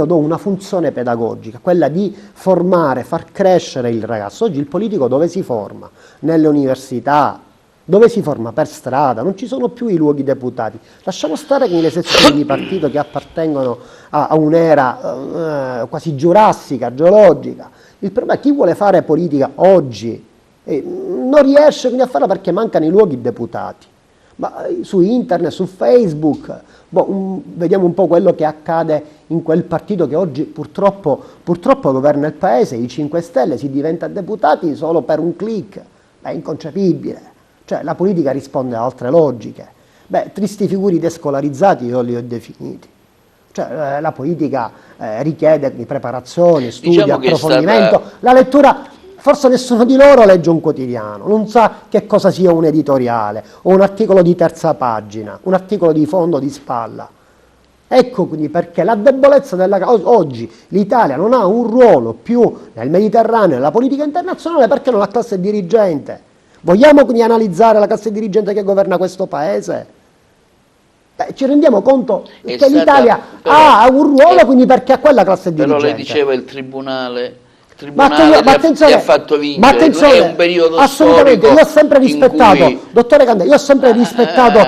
do una funzione pedagogica, quella di formare, far crescere il ragazzo. Oggi il politico dove si forma? Nelle università, dove si forma? Per strada, non ci sono più i luoghi deputati. Lasciamo stare che le sezioni di partito che appartengono a un'era quasi giurassica, geologica. Il problema è chi vuole fare politica oggi non riesce quindi a farla perché mancano i luoghi deputati. Ma su internet, su Facebook, vediamo un po' quello che accade in quel partito che oggi purtroppo governa il paese, i 5 Stelle, si diventa deputati solo per un click. È inconcepibile. Cioè la politica risponde a altre logiche. Beh, tristi figuri descolarizzati io li ho definiti. Cioè la politica richiede di preparazione, studio, Diciamo che approfondimento, la lettura. Forse nessuno di loro legge un quotidiano, non sa che cosa sia un editoriale o un articolo di terza pagina, un articolo di fondo di spalla. Ecco quindi perché la debolezza oggi l'Italia non ha un ruolo più nel Mediterraneo, nella politica internazionale, perché non ha classe dirigente. Vogliamo quindi analizzare la classe dirigente che governa questo paese? Beh, ci rendiamo conto che l'Italia ha un ruolo quindi perché ha quella classe dirigente. Però lei diceva il tribunale Ma attenzione, ti ha fatto vincere, ma attenzione, è un periodo assolutamente, storico io ho sempre rispettato, cui, dottore Candela, io ho sempre rispettato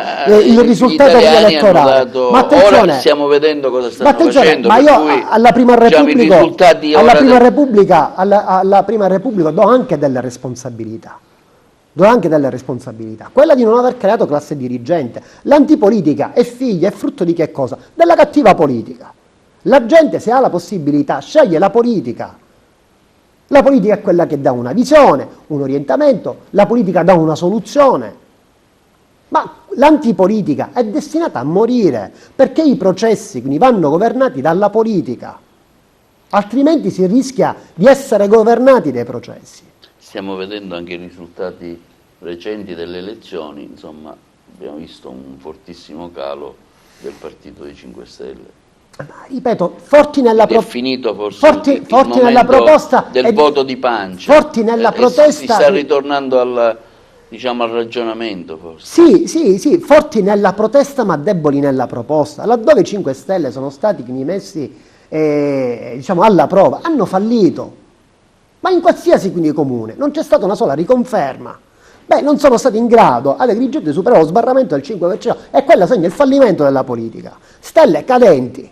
il risultato elettorale. Ma attenzione, ora stiamo vedendo cosa stanno facendo. Ma io alla Prima Repubblica do anche delle responsabilità. Quella di non aver creato classe dirigente. L'antipolitica è figlia, è frutto di che cosa? Della cattiva politica. La gente, se ha la possibilità, sceglie la politica. La politica è quella che dà una visione, un orientamento, la politica dà una soluzione. Ma l'antipolitica è destinata a morire, perché i processi quindi vanno governati dalla politica. Altrimenti si rischia di essere governati dai processi. Stiamo vedendo anche i risultati recenti delle elezioni, insomma, abbiamo visto un fortissimo calo del partito dei 5 Stelle. Ripeto, forti nella finito forse il nella proposta del voto di pancia. Forti nella protesta. Si sta ritornando al ragionamento forse. Sì, forti nella protesta ma deboli nella proposta. Laddove i 5 Stelle sono stati messi alla prova, hanno fallito. Ma in qualsiasi quindi comune non c'è stata una sola riconferma. Beh, non sono stati in grado ad Agrigento di superare lo sbarramento del 5% e quello segna il fallimento della politica. Stelle cadenti.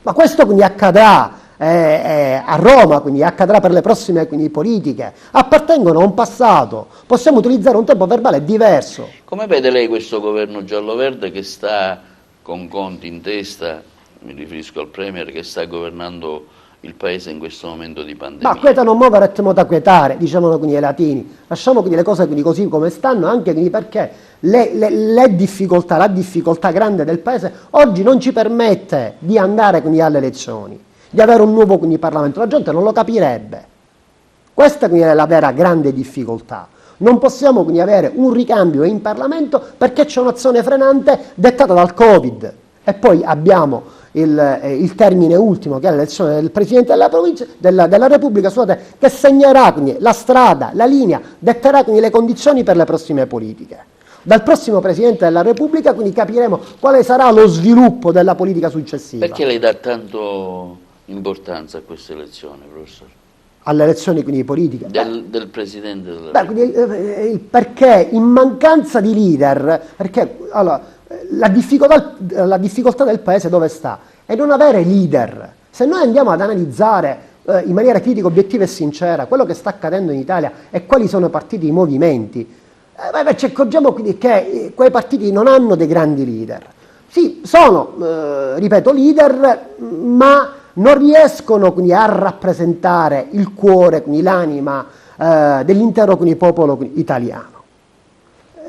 Ma questo quindi accadrà a Roma, quindi accadrà per le prossime politiche. Appartengono a un passato, possiamo utilizzare un tempo verbale diverso. Come vede lei questo governo giallo-verde che sta con Conte in testa, mi riferisco al Premier, che sta governando il paese in questo momento di pandemia? Ma quieta non muovere et mota quietare, dicevano quindi i latini. Lasciamo quindi le cose quindi così come stanno, anche quindi perché la difficoltà grande del paese oggi non ci permette di andare quindi alle elezioni, di avere un nuovo quindi Parlamento. La gente non lo capirebbe. Questa quindi è la vera grande difficoltà. Non possiamo quindi avere un ricambio in Parlamento perché c'è un'azione frenante dettata dal Covid. E poi abbiamo il termine ultimo, che è l'elezione del Presidente della Repubblica, scusate, che segnerà quindi la strada, la linea, detterà quindi le condizioni per le prossime politiche. Dal prossimo Presidente della Repubblica quindi capiremo quale sarà lo sviluppo della politica successiva. Perché lei dà tanto importanza a queste elezioni, professore? Alle elezioni quindi politiche? Del Presidente della Repubblica? Perché in mancanza di leader, perché allora, la difficoltà del Paese dove sta? È non avere leader. Se noi andiamo ad analizzare in maniera critica, obiettiva e sincera quello che sta accadendo in Italia e quali sono partiti i movimenti, ci accorgiamo quindi che quei partiti non hanno dei grandi leader. Sì, sono, ripeto, leader, ma non riescono quindi a rappresentare il cuore, quindi l'anima dell'intero popolo italiano.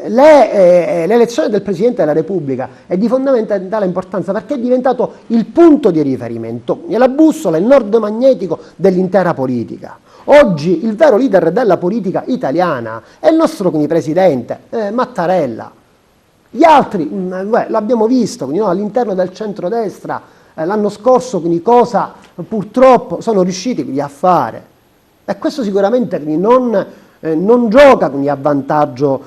L'elezione del Presidente della Repubblica è di fondamentale importanza perché è diventato il punto di riferimento, la bussola, il nodo magnetico dell'intera politica. Oggi il vero leader della politica italiana è il nostro quindi, Presidente, Mattarella. Gli altri, l'abbiamo visto, quindi, no, all'interno del centrodestra, l'anno scorso quindi, cosa purtroppo sono riusciti quindi, a fare. E questo sicuramente quindi, non gioca quindi, a vantaggio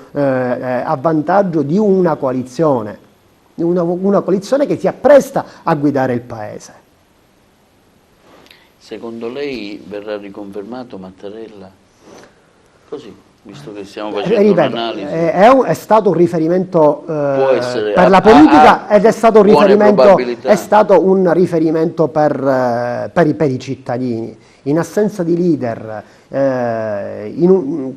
di una coalizione che si appresta a guidare il Paese. Secondo lei verrà riconfermato Mattarella? Così, visto che stiamo facendo un'analisi. È stato un riferimento per la politica ed è stato un riferimento per i cittadini. In assenza di leader,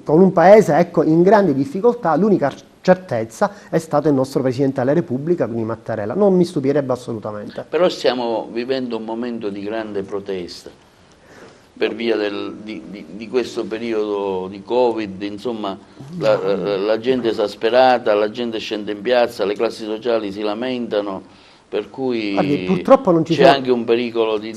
con un paese ecco, in grande difficoltà, l'unica certezza è stato il nostro Presidente della Repubblica, quindi Mattarella. Non mi stupirebbe assolutamente. Però stiamo vivendo un momento di grande protesta per via di questo periodo di Covid, insomma la gente è esasperata, la gente scende in piazza, le classi sociali si lamentano, per cui c'è anche un pericolo di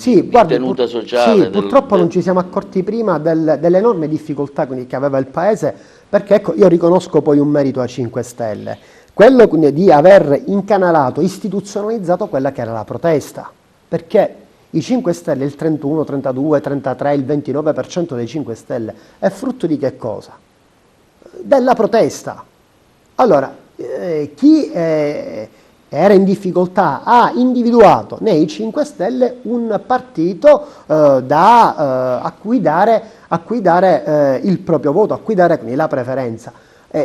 tenuta sociale. Sì, purtroppo non ci siamo accorti prima delle enormi difficoltà che aveva il Paese, perché ecco, io riconosco poi un merito a 5 Stelle, quello quindi di aver incanalato, istituzionalizzato quella che era la protesta, perché i 5 Stelle, il 31, 32, 33, il 29% dei 5 Stelle è frutto di che cosa? Della protesta. Allora, chi era in difficoltà ha individuato nei 5 Stelle un partito a cui dare il proprio voto, a cui dare quindi la preferenza.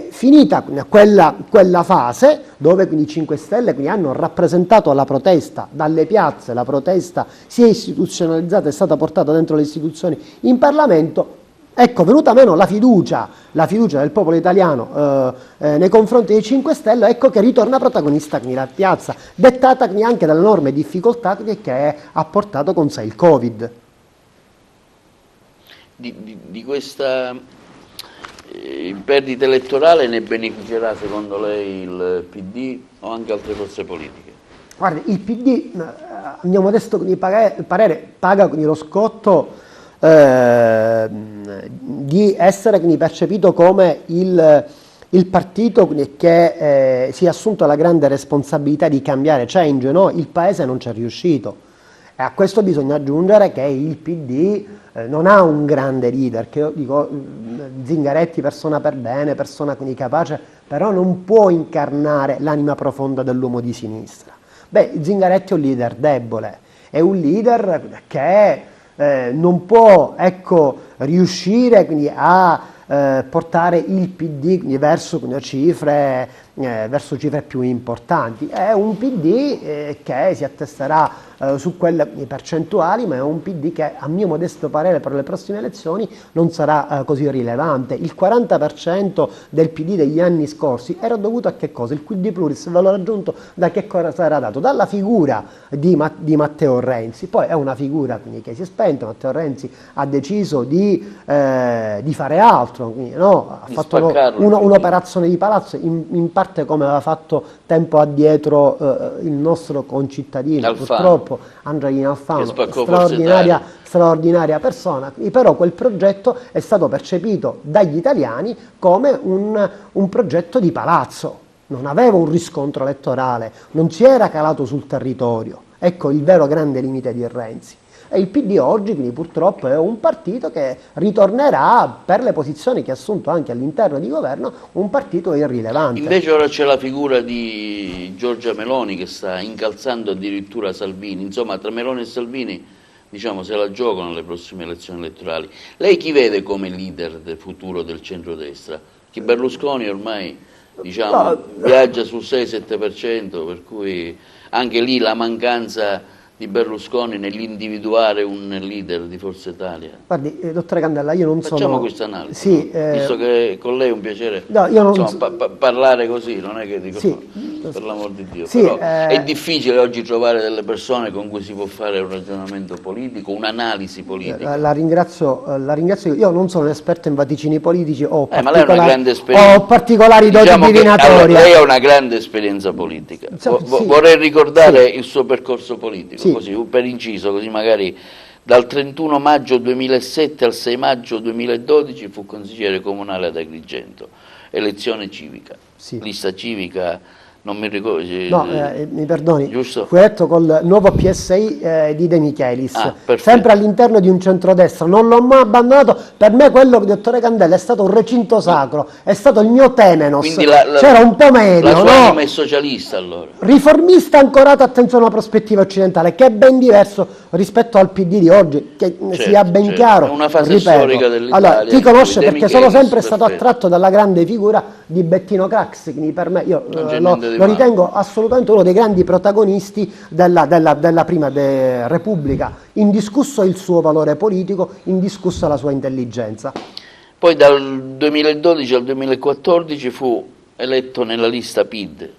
Finita quella fase dove quindi i 5 Stelle quindi hanno rappresentato la protesta dalle piazze, la protesta si è istituzionalizzata, è stata portata dentro le istituzioni in Parlamento, ecco venuta meno la fiducia del popolo italiano nei confronti dei 5 Stelle, ecco che ritorna protagonista quindi la piazza, dettata quindi anche dalle enormi difficoltà che ha portato con sé il Covid. Di questa perdita elettorale ne beneficerà secondo lei il PD o anche altre forze politiche? Guardi, il PD, a mio modesto parere, paga quindi lo scotto di essere quindi percepito come il partito che si è assunto la grande responsabilità di cambiare change, no? Il Paese non ci è riuscito. E a questo bisogna aggiungere che il PD non ha un grande leader, che io dico Zingaretti, persona per bene, persona quindi capace, però non può incarnare l'anima profonda dell'uomo di sinistra. Beh, Zingaretti è un leader debole, è un leader che non può ecco, riuscire quindi a portare il PD quindi, verso cifre più importanti. È un PD che si attesterà su quelle percentuali, ma è un PD che a mio modesto parere per le prossime elezioni non sarà così rilevante. Il 40% del PD degli anni scorsi era dovuto a che cosa? Il quid di pluris, il valore aggiunto da che cosa era dato? Dalla figura di Matteo Renzi. Poi è una figura quindi, che si è spenta, Matteo Renzi ha deciso di fare altro, quindi, no? Ha fatto un'operazione di palazzo, in parte come aveva fatto tempo addietro il nostro concittadino, Alfano. Purtroppo Angelina Alfano, straordinaria persona, però quel progetto è stato percepito dagli italiani come un progetto di palazzo, non aveva un riscontro elettorale, non si era calato sul territorio. Ecco il vero grande limite di Renzi. E il PD oggi, quindi purtroppo, è un partito che ritornerà, per le posizioni che ha assunto anche all'interno di governo, un partito irrilevante. Invece ora c'è la figura di Giorgia Meloni che sta incalzando addirittura Salvini. Insomma, tra Meloni e Salvini, diciamo, se la giocano alle prossime elezioni elettorali. Lei chi vede come leader del futuro del centrodestra? Che Berlusconi ormai, diciamo, viaggia sul 6-7%, per cui anche lì la mancanza di Berlusconi nell'individuare un leader di Forza Italia. Guardi, dottore Candela, io non Facciamo sono... questa analisi, sì, no? Visto che con lei è un piacere, no, io non... insomma, parlare così, non è che dico, sì, per l'amor di Dio, sì, però è difficile oggi trovare delle persone con cui si può fare un ragionamento politico, un'analisi politica. La ringrazio, io non sono un esperto in vaticini politici, Ma lei ha una grande ho particolari doti diciamo divinatorie. Allora, lei ha una grande esperienza politica. Sì. Vorrei ricordare il suo percorso politico, sì, così, per inciso, così magari dal 31 maggio 2007 al 6 maggio 2012 fu consigliere comunale ad Agrigento, elezione civica, sì. Lista civica, non mi ricordo. No, mi perdoni, giusto? fu eletto col nuovo PSI di De Michelis, perfetto. sempre all'interno di un centrodestra, non l'ho mai abbandonato, per me quello, dottore Candela, è stato un recinto sacro, è stato il mio temenos, c'era un po' meglio, la sua no? anima è socialista allora. Riformista ancorato, attenzione, a una prospettiva occidentale, che è ben diverso rispetto al PD di oggi, che sia ben chiaro. È una fase ripeto. storica dell'Italia. Allora, ti conosce perché sono Michelis, sempre stato attratto dalla grande figura di Bettino Craxi, quindi per me, io lo ritengo assolutamente uno dei grandi protagonisti della prima Repubblica, indiscusso il suo valore politico, indiscussa la sua intelligenza. Poi dal 2012 al 2014 fu eletto nella lista PID.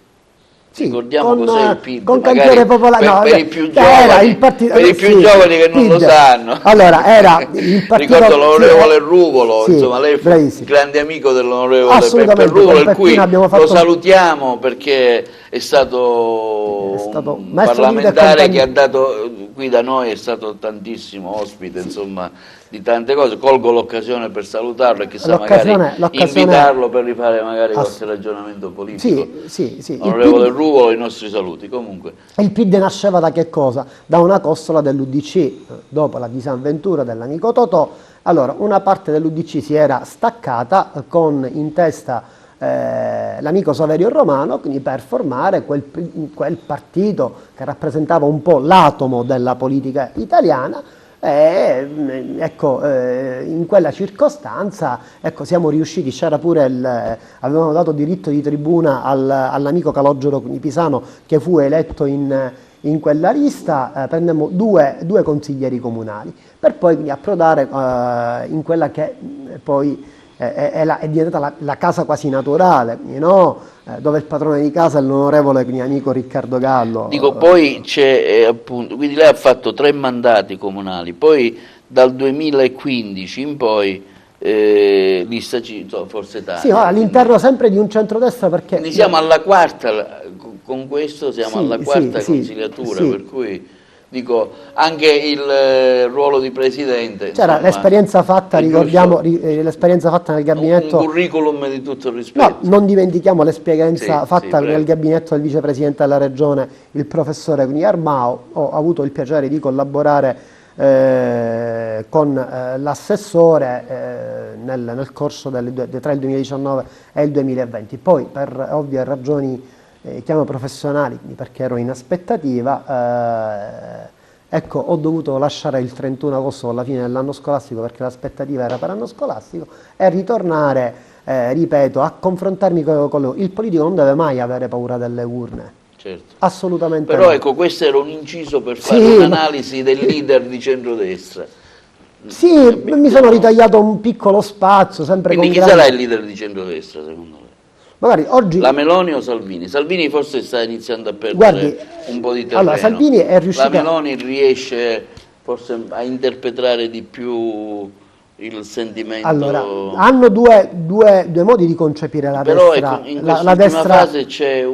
Sì, ricordiamo cos'è il PID, con cantiere popolare, per i più giovani, giovani che non lo sanno. Allora, era il partito, ricordo l'onorevole Ruvolo, sì, insomma, lei fu un grande amico dell'onorevole Peppe Ruvolo, il cui lo salutiamo perché è stato un parlamentare che ha dato qui da noi, è stato tantissimo ospite, insomma, di tante cose. Colgo l'occasione per salutarlo e chissà magari invitarlo per rifare magari qualche ragionamento politico. Sì. Onorevole Ruvolo, i nostri saluti. Comunque il PID nasceva da che cosa? Da una costola dell'UDC, dopo la disavventura dell'amico Totò. Allora, una parte dell'UDC si era staccata con in testa l'amico Saverio Romano, quindi per formare quel partito che rappresentava un po' l'atomo della politica italiana. In quella circostanza siamo riusciti, c'era pure avevamo dato diritto di tribuna all'amico Calogero Pisano, che fu eletto in quella lista. Prendemmo due consiglieri comunali per poi quindi approdare in quella che poi è diventata la casa quasi naturale, no? Dove il padrone di casa è l'onorevole amico Riccardo Gallo. Dico, poi c'è appunto, quindi lei ha fatto 3 mandati comunali, poi dal 2015 in poi lista Forza Italia. Sì, all'interno sempre di un centrodestra, perché... Quindi siamo alla quarta, con questo siamo alla quarta consigliatura, per cui... Dico, anche il ruolo di presidente. C'era l'esperienza fatta, ricordiamo, l'esperienza fatta nel gabinetto... Un curriculum di tutto il rispetto. No, non dimentichiamo l'esperienza fatta nel gabinetto del vicepresidente della regione, il professore Armao. Ho avuto il piacere di collaborare con l'assessore nel corso tra il 2019 e il 2020. Poi, per ovvie ragioni chiamo professionali, perché ero in aspettativa, ho dovuto lasciare il 31 agosto alla fine dell'anno scolastico, perché l'aspettativa era per l'anno scolastico, e ritornare, ripeto, a confrontarmi con lui. Il politico non deve mai avere paura delle urne. Certo. Assolutamente. Però ecco, questo era un inciso per fare un'analisi del leader di centrodestra. Sì, mi sono ritagliato un piccolo spazio, sempre. Quindi chi sarà il leader di centrodestra secondo lei? Magari oggi... La Meloni o Salvini? Salvini forse sta iniziando a perdere un po' di terreno. Allora, Salvini è riuscito... La Meloni riesce forse a interpretare di più il sentimento... Allora, hanno due modi di concepire la destra. Però in quest'ultima fase c'è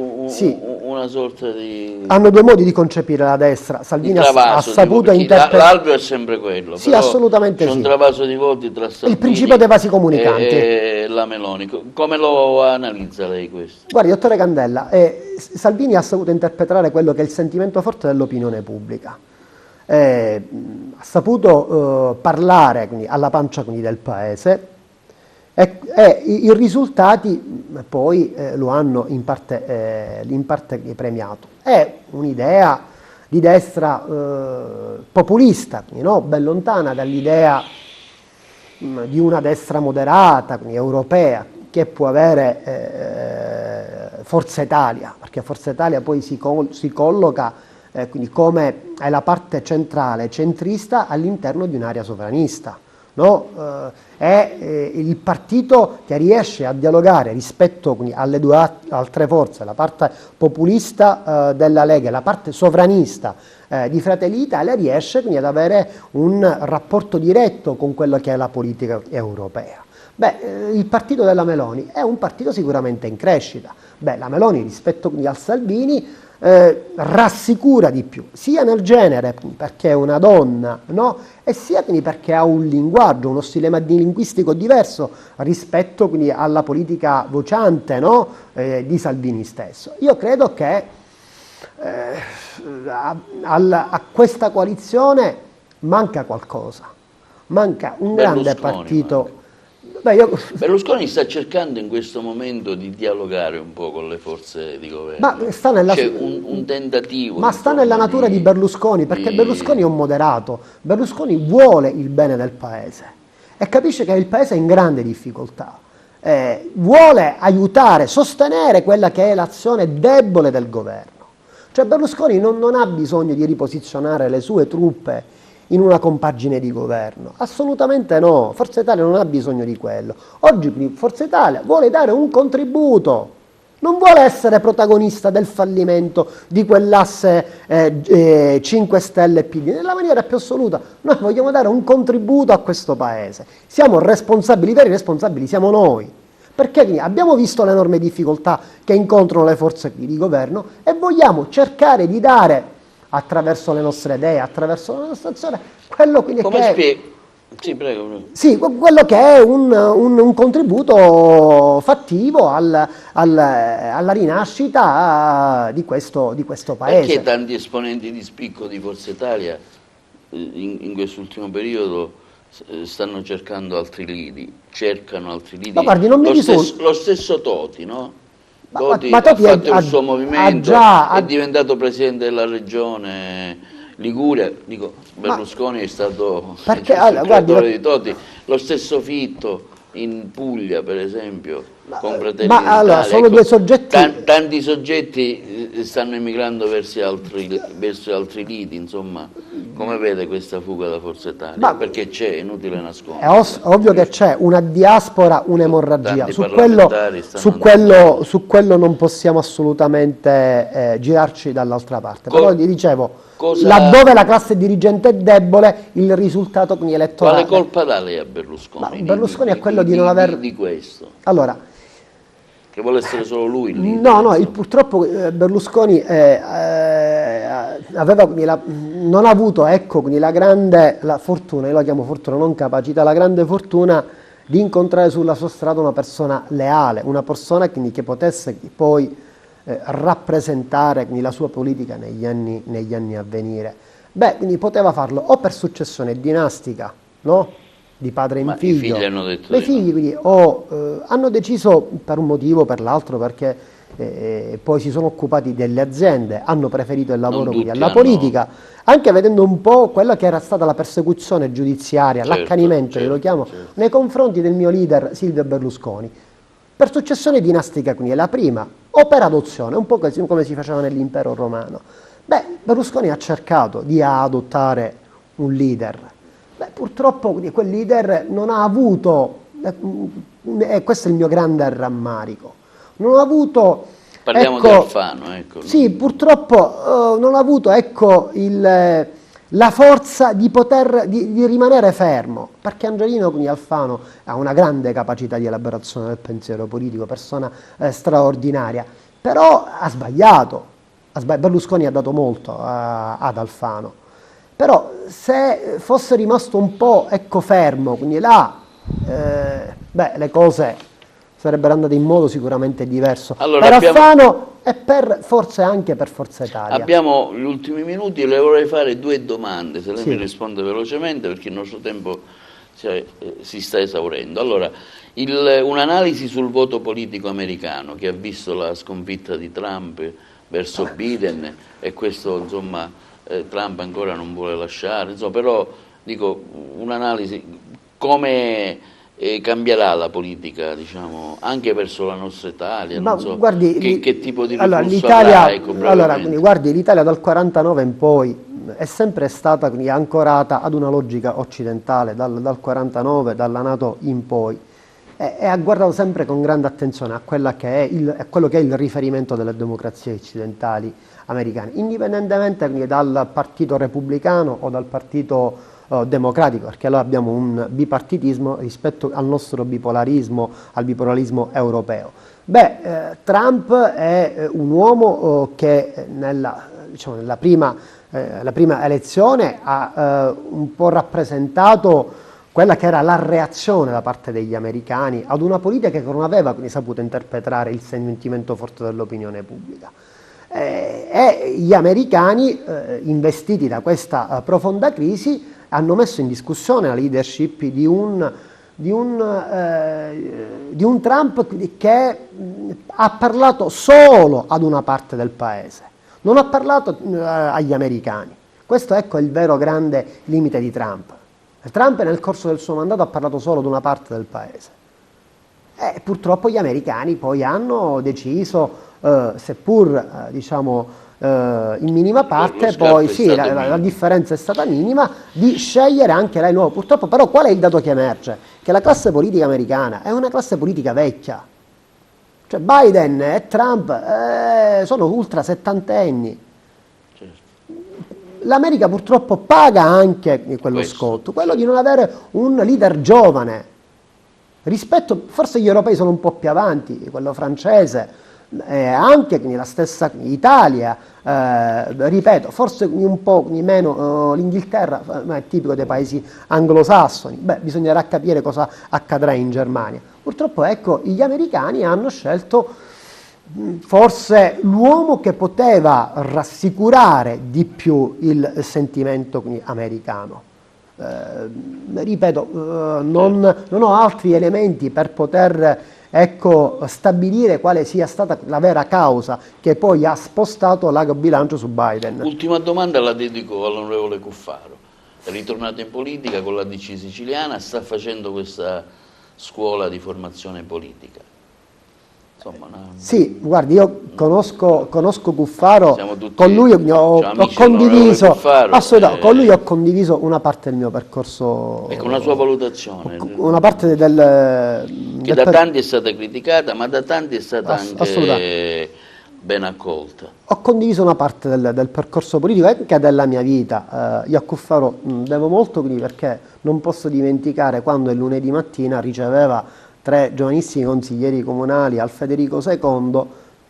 una sorta di... Hanno due modi di concepire la destra. Salvini ha saputo interpretare... L'alveo è sempre quello. Sì, assolutamente c'è un travaso di voti tra Salvini il principio dei vasi comunicanti. E la Meloni. Come lo analizza lei questo? Guardi, dottore Candella, Salvini ha saputo interpretare quello che è il sentimento forte dell'opinione pubblica. Ha saputo parlare quindi, alla pancia quindi, del paese e i risultati poi lo hanno in parte premiato. È un'idea di destra populista, quindi, no? Ben lontana dall'idea di una destra moderata, quindi europea, che può avere Forza Italia, perché Forza Italia poi si colloca quindi come è la parte centrale, centrista all'interno di un'area sovranista. No? È il partito che riesce a dialogare rispetto quindi, alle due altre forze, la parte populista della Lega e la parte sovranista di Fratelli d'Italia, riesce quindi ad avere un rapporto diretto con quello che è la politica europea. Beh, il partito della Meloni è un partito sicuramente in crescita. Beh, la Meloni rispetto quindi, al Salvini rassicura di più, sia nel genere perché è una donna, no? E sia quindi perché ha un linguaggio, uno stile linguistico diverso rispetto quindi alla politica vociante, no? Di Salvini stesso. Io credo che a questa coalizione manca qualcosa, manca un grande partito. Manca. Berlusconi sta cercando in questo momento di dialogare un po' con le forze di governo. Ma sta nella... C'è un tentativo. Ma sta nella natura di Berlusconi, perché Berlusconi è un moderato. Berlusconi vuole il bene del paese e capisce che il paese è in grande difficoltà. Vuole aiutare, sostenere quella che è l'azione debole del governo. Cioè Berlusconi non ha bisogno di riposizionare le sue truppe in una compagine di governo, assolutamente no. Forza Italia non ha bisogno di quello. Oggi Forza Italia vuole dare un contributo, non vuole essere protagonista del fallimento di quell'asse 5 Stelle e PD, nella maniera più assoluta. Noi vogliamo dare un contributo a questo paese, siamo responsabili, i veri responsabili siamo noi, perché abbiamo visto le enormi difficoltà che incontrano le forze di governo e vogliamo cercare di dare, attraverso le nostre idee, attraverso la nostra azione, quello quindi Sì, prego. Sì, quello che è un contributo fattivo alla rinascita di questo paese. Perché tanti esponenti di spicco di Forza Italia in quest'ultimo periodo stanno cercando altri lidi, cercano altri lidi? Ma guardi, non mi lo stesso Toti, no? Toti ha fatto il suo movimento, è diventato presidente della regione Liguria, dico, Berlusconi è stato il creatore di Toti, lo stesso Fitto in Puglia per esempio, con Fratelli d'Italia. Allora, sono due soggetti... Tanti soggetti stanno emigrando verso altri lidi, insomma, come vede questa fuga da Forza Italia? Perché c'è, è inutile nascondere. È ovvio che c'è una diaspora, un'emorragia, su quello non possiamo assolutamente girarci dall'altra parte. Però gli dicevo, laddove la classe dirigente è debole, il risultato elettorale... Quale colpa dà lei a Berlusconi? Berlusconi è quello di non aver... Di questo? Che vuole essere solo lui il leader? No, purtroppo Berlusconi non ha avuto la fortuna, io la chiamo fortuna, non capacità, la grande fortuna di incontrare sulla sua strada una persona leale, una persona che potesse poi rappresentare la sua politica negli anni a venire. Quindi poteva farlo o per successione dinastica, no? Di padre in figlio. I figli hanno detto I figli hanno deciso per un motivo o per l'altro, perché poi si sono occupati delle aziende, hanno preferito il lavoro alla politica, anche vedendo un po' quella che era stata la persecuzione giudiziaria, l'accanimento, io lo chiamo, nei confronti del mio leader Silvio Berlusconi. Per successione dinastica, quindi è la prima, o per adozione, un po' come si faceva nell'impero romano. Berlusconi ha cercato di adottare un leader. Purtroppo quel leader non ha avuto, e questo è il mio grande rammarico, non ha avuto... Parliamo di Alfano, ecco. Sì, purtroppo non ha avuto, la forza di rimanere fermo, perché Angelino Alfano ha una grande capacità di elaborazione del pensiero politico, persona straordinaria, però ha sbagliato. Berlusconi ha dato molto ad Alfano, però se fosse rimasto un po', ecco, fermo, quindi là, le cose sarebbero andate in modo sicuramente diverso Allora, per Alfano e forse anche per Forza Italia. Abbiamo gli ultimi minuti e le vorrei fare due domande, se lei Sì. mi risponde velocemente, perché il nostro tempo si sta esaurendo. Allora, un'analisi sul voto politico americano che ha visto la sconfitta di Trump verso Biden, e questo, insomma, Trump ancora non vuole lasciare, insomma, però dico, un'analisi come cambierà la politica, diciamo, anche verso la nostra Italia, non so, guardi, che tipo di allora, riflusso avrà, ecco, quindi, guardi, l'Italia dal 49 in poi è sempre stata, quindi, ancorata ad una logica occidentale, dal 49, dalla Nato in poi, e ha guardato sempre con grande attenzione a quello che è il riferimento delle democrazie occidentali americane, indipendentemente, quindi, dal partito repubblicano o dal partito democratico, perché allora abbiamo un bipartitismo rispetto al nostro bipolarismo, al bipolarismo europeo. Trump è un uomo che nella prima elezione ha un po' rappresentato quella che era la reazione da parte degli americani ad una politica che non aveva quindi saputo interpretare il sentimento forte dell'opinione pubblica. E gli americani, investiti da questa profonda crisi, hanno messo in discussione la leadership di un Trump che ha parlato solo ad una parte del paese, non ha parlato agli americani. Questo, ecco, è il vero grande limite di Trump. Trump nel corso del suo mandato ha parlato solo ad una parte del paese. E purtroppo gli americani poi hanno deciso, seppur in minima parte, poi sì, la differenza è stata minima, di scegliere anche lei nuovo. Purtroppo però qual è il dato che emerge? Che la classe politica americana è una classe politica vecchia. Cioè Biden e Trump sono ultra settantenni. L'America purtroppo paga anche quello scotto, quello di non avere un leader giovane. Forse gli europei sono un po' più avanti, quello francese, anche la stessa Italia, ripeto, forse un po' meno l'Inghilterra, ma è tipico dei paesi anglosassoni. Bisognerà capire cosa accadrà in Germania. Purtroppo, ecco, gli americani hanno scelto forse l'uomo che poteva rassicurare di più il sentimento americano. Ripeto, non ho altri elementi per poter, ecco, stabilire quale sia stata la vera causa che poi ha spostato l'ago bilancio su Biden. Ultima domanda la dedico all'onorevole Cuffaro. È ritornato in politica con la DC siciliana, sta facendo questa scuola di formazione politica. Insomma, sì, guardi, io conosco Cuffaro, tutti, con lui ho condiviso, assolutamente, con lui ho condiviso una parte del mio percorso. E con la sua valutazione. Una parte che da tanti è stata criticata, ma da tanti è stata anche ben accolta. Ho condiviso una parte del percorso politico e anche della mia vita. Io a Cuffaro devo molto, quindi, perché non posso dimenticare quando il lunedì mattina riceveva 3 giovanissimi consiglieri comunali al Federico II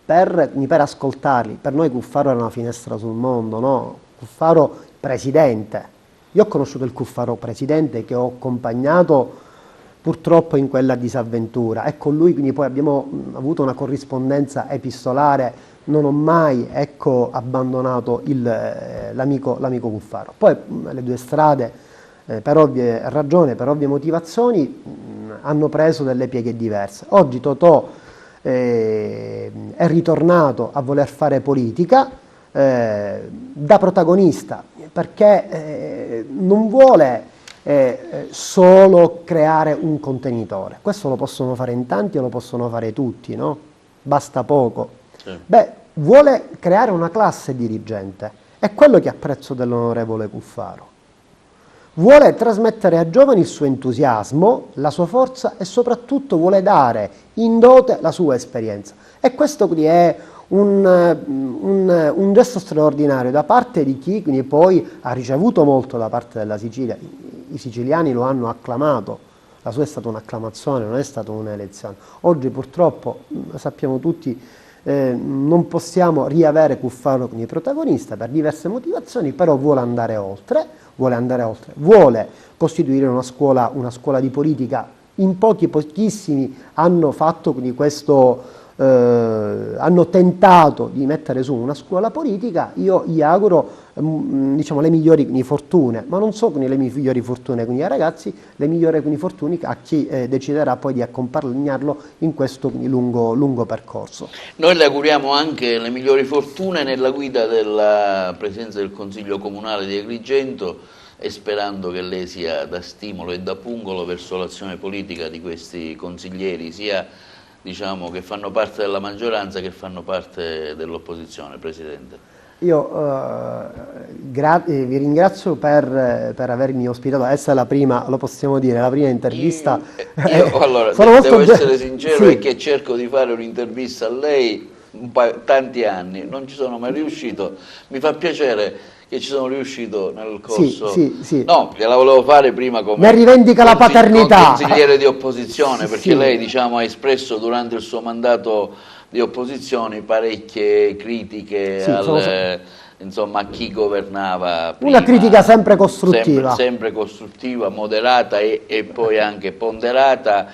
per ascoltarli. Per noi Cuffaro era una finestra sul mondo, no? Cuffaro presidente. Io ho conosciuto il Cuffaro presidente che ho accompagnato purtroppo in quella disavventura e con lui quindi poi abbiamo avuto una corrispondenza epistolare, non ho mai, ecco, abbandonato l'amico Cuffaro. Poi le due strade, per ovvie ragioni, per ovvie motivazioni, hanno preso delle pieghe diverse. Oggi Totò è ritornato a voler fare politica da protagonista, perché non vuole solo creare un contenitore. Questo lo possono fare in tanti e lo possono fare tutti, no? Basta poco. Sì. Vuole creare una classe dirigente. È quello che apprezzo dell'onorevole Cuffaro. Vuole trasmettere ai giovani il suo entusiasmo, la sua forza e soprattutto vuole dare in dote la sua esperienza. E questo quindi è un gesto straordinario da parte di chi quindi poi ha ricevuto molto da parte della Sicilia. I siciliani lo hanno acclamato, la sua è stata un'acclamazione, non è stata un'elezione. Oggi purtroppo, sappiamo tutti, non possiamo riavere Cuffaro come protagonista per diverse motivazioni, però vuole andare oltre, vuole costituire una scuola di politica. In pochissimi hanno fatto quindi questo, hanno tentato di mettere su una scuola politica. Io gli auguro diciamo, le migliori fortune, ma non so quindi le migliori fortune quindi ai ragazzi, le migliori quindi fortune a chi deciderà poi di accompagnarlo in questo lungo percorso. Noi le auguriamo anche le migliori fortune nella guida della Presidenza del Consiglio Comunale di Agrigento, e sperando che lei sia da stimolo e da pungolo verso l'azione politica di questi consiglieri, sia diciamo, che fanno parte della maggioranza che fanno parte dell'opposizione, Presidente. Io vi ringrazio per avermi ospitato, questa è la prima, lo possiamo dire, la prima intervista. Io allora, devo essere sincero, sì, è che cerco di fare un'intervista a lei tanti anni, non ci sono mai riuscito, mi fa piacere che ci sono riuscito nel corso. Sì. No, gliela volevo fare prima come ne rivendica la paternità, consigliere di opposizione, perché sì, lei diciamo, ha espresso durante il suo mandato di opposizione parecchie critiche insomma, a chi governava prima. Una critica sempre costruttiva. Sempre costruttiva, moderata e poi anche ponderata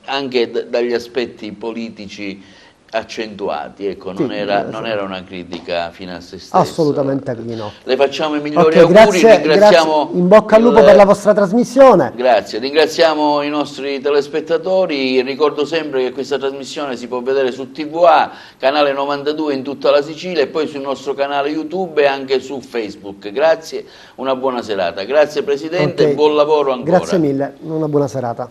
anche dagli aspetti politici accentuati, ecco, non era una critica fine a se stessa. Assolutamente no. Le facciamo i migliori auguri, ringraziamo in bocca al lupo per la vostra trasmissione. Grazie, ringraziamo i nostri telespettatori, ricordo sempre che questa trasmissione si può vedere su TVA, canale 92 in tutta la Sicilia e poi sul nostro canale YouTube e anche su Facebook. Grazie, una buona serata. Grazie Presidente, buon lavoro ancora. Grazie mille, una buona serata.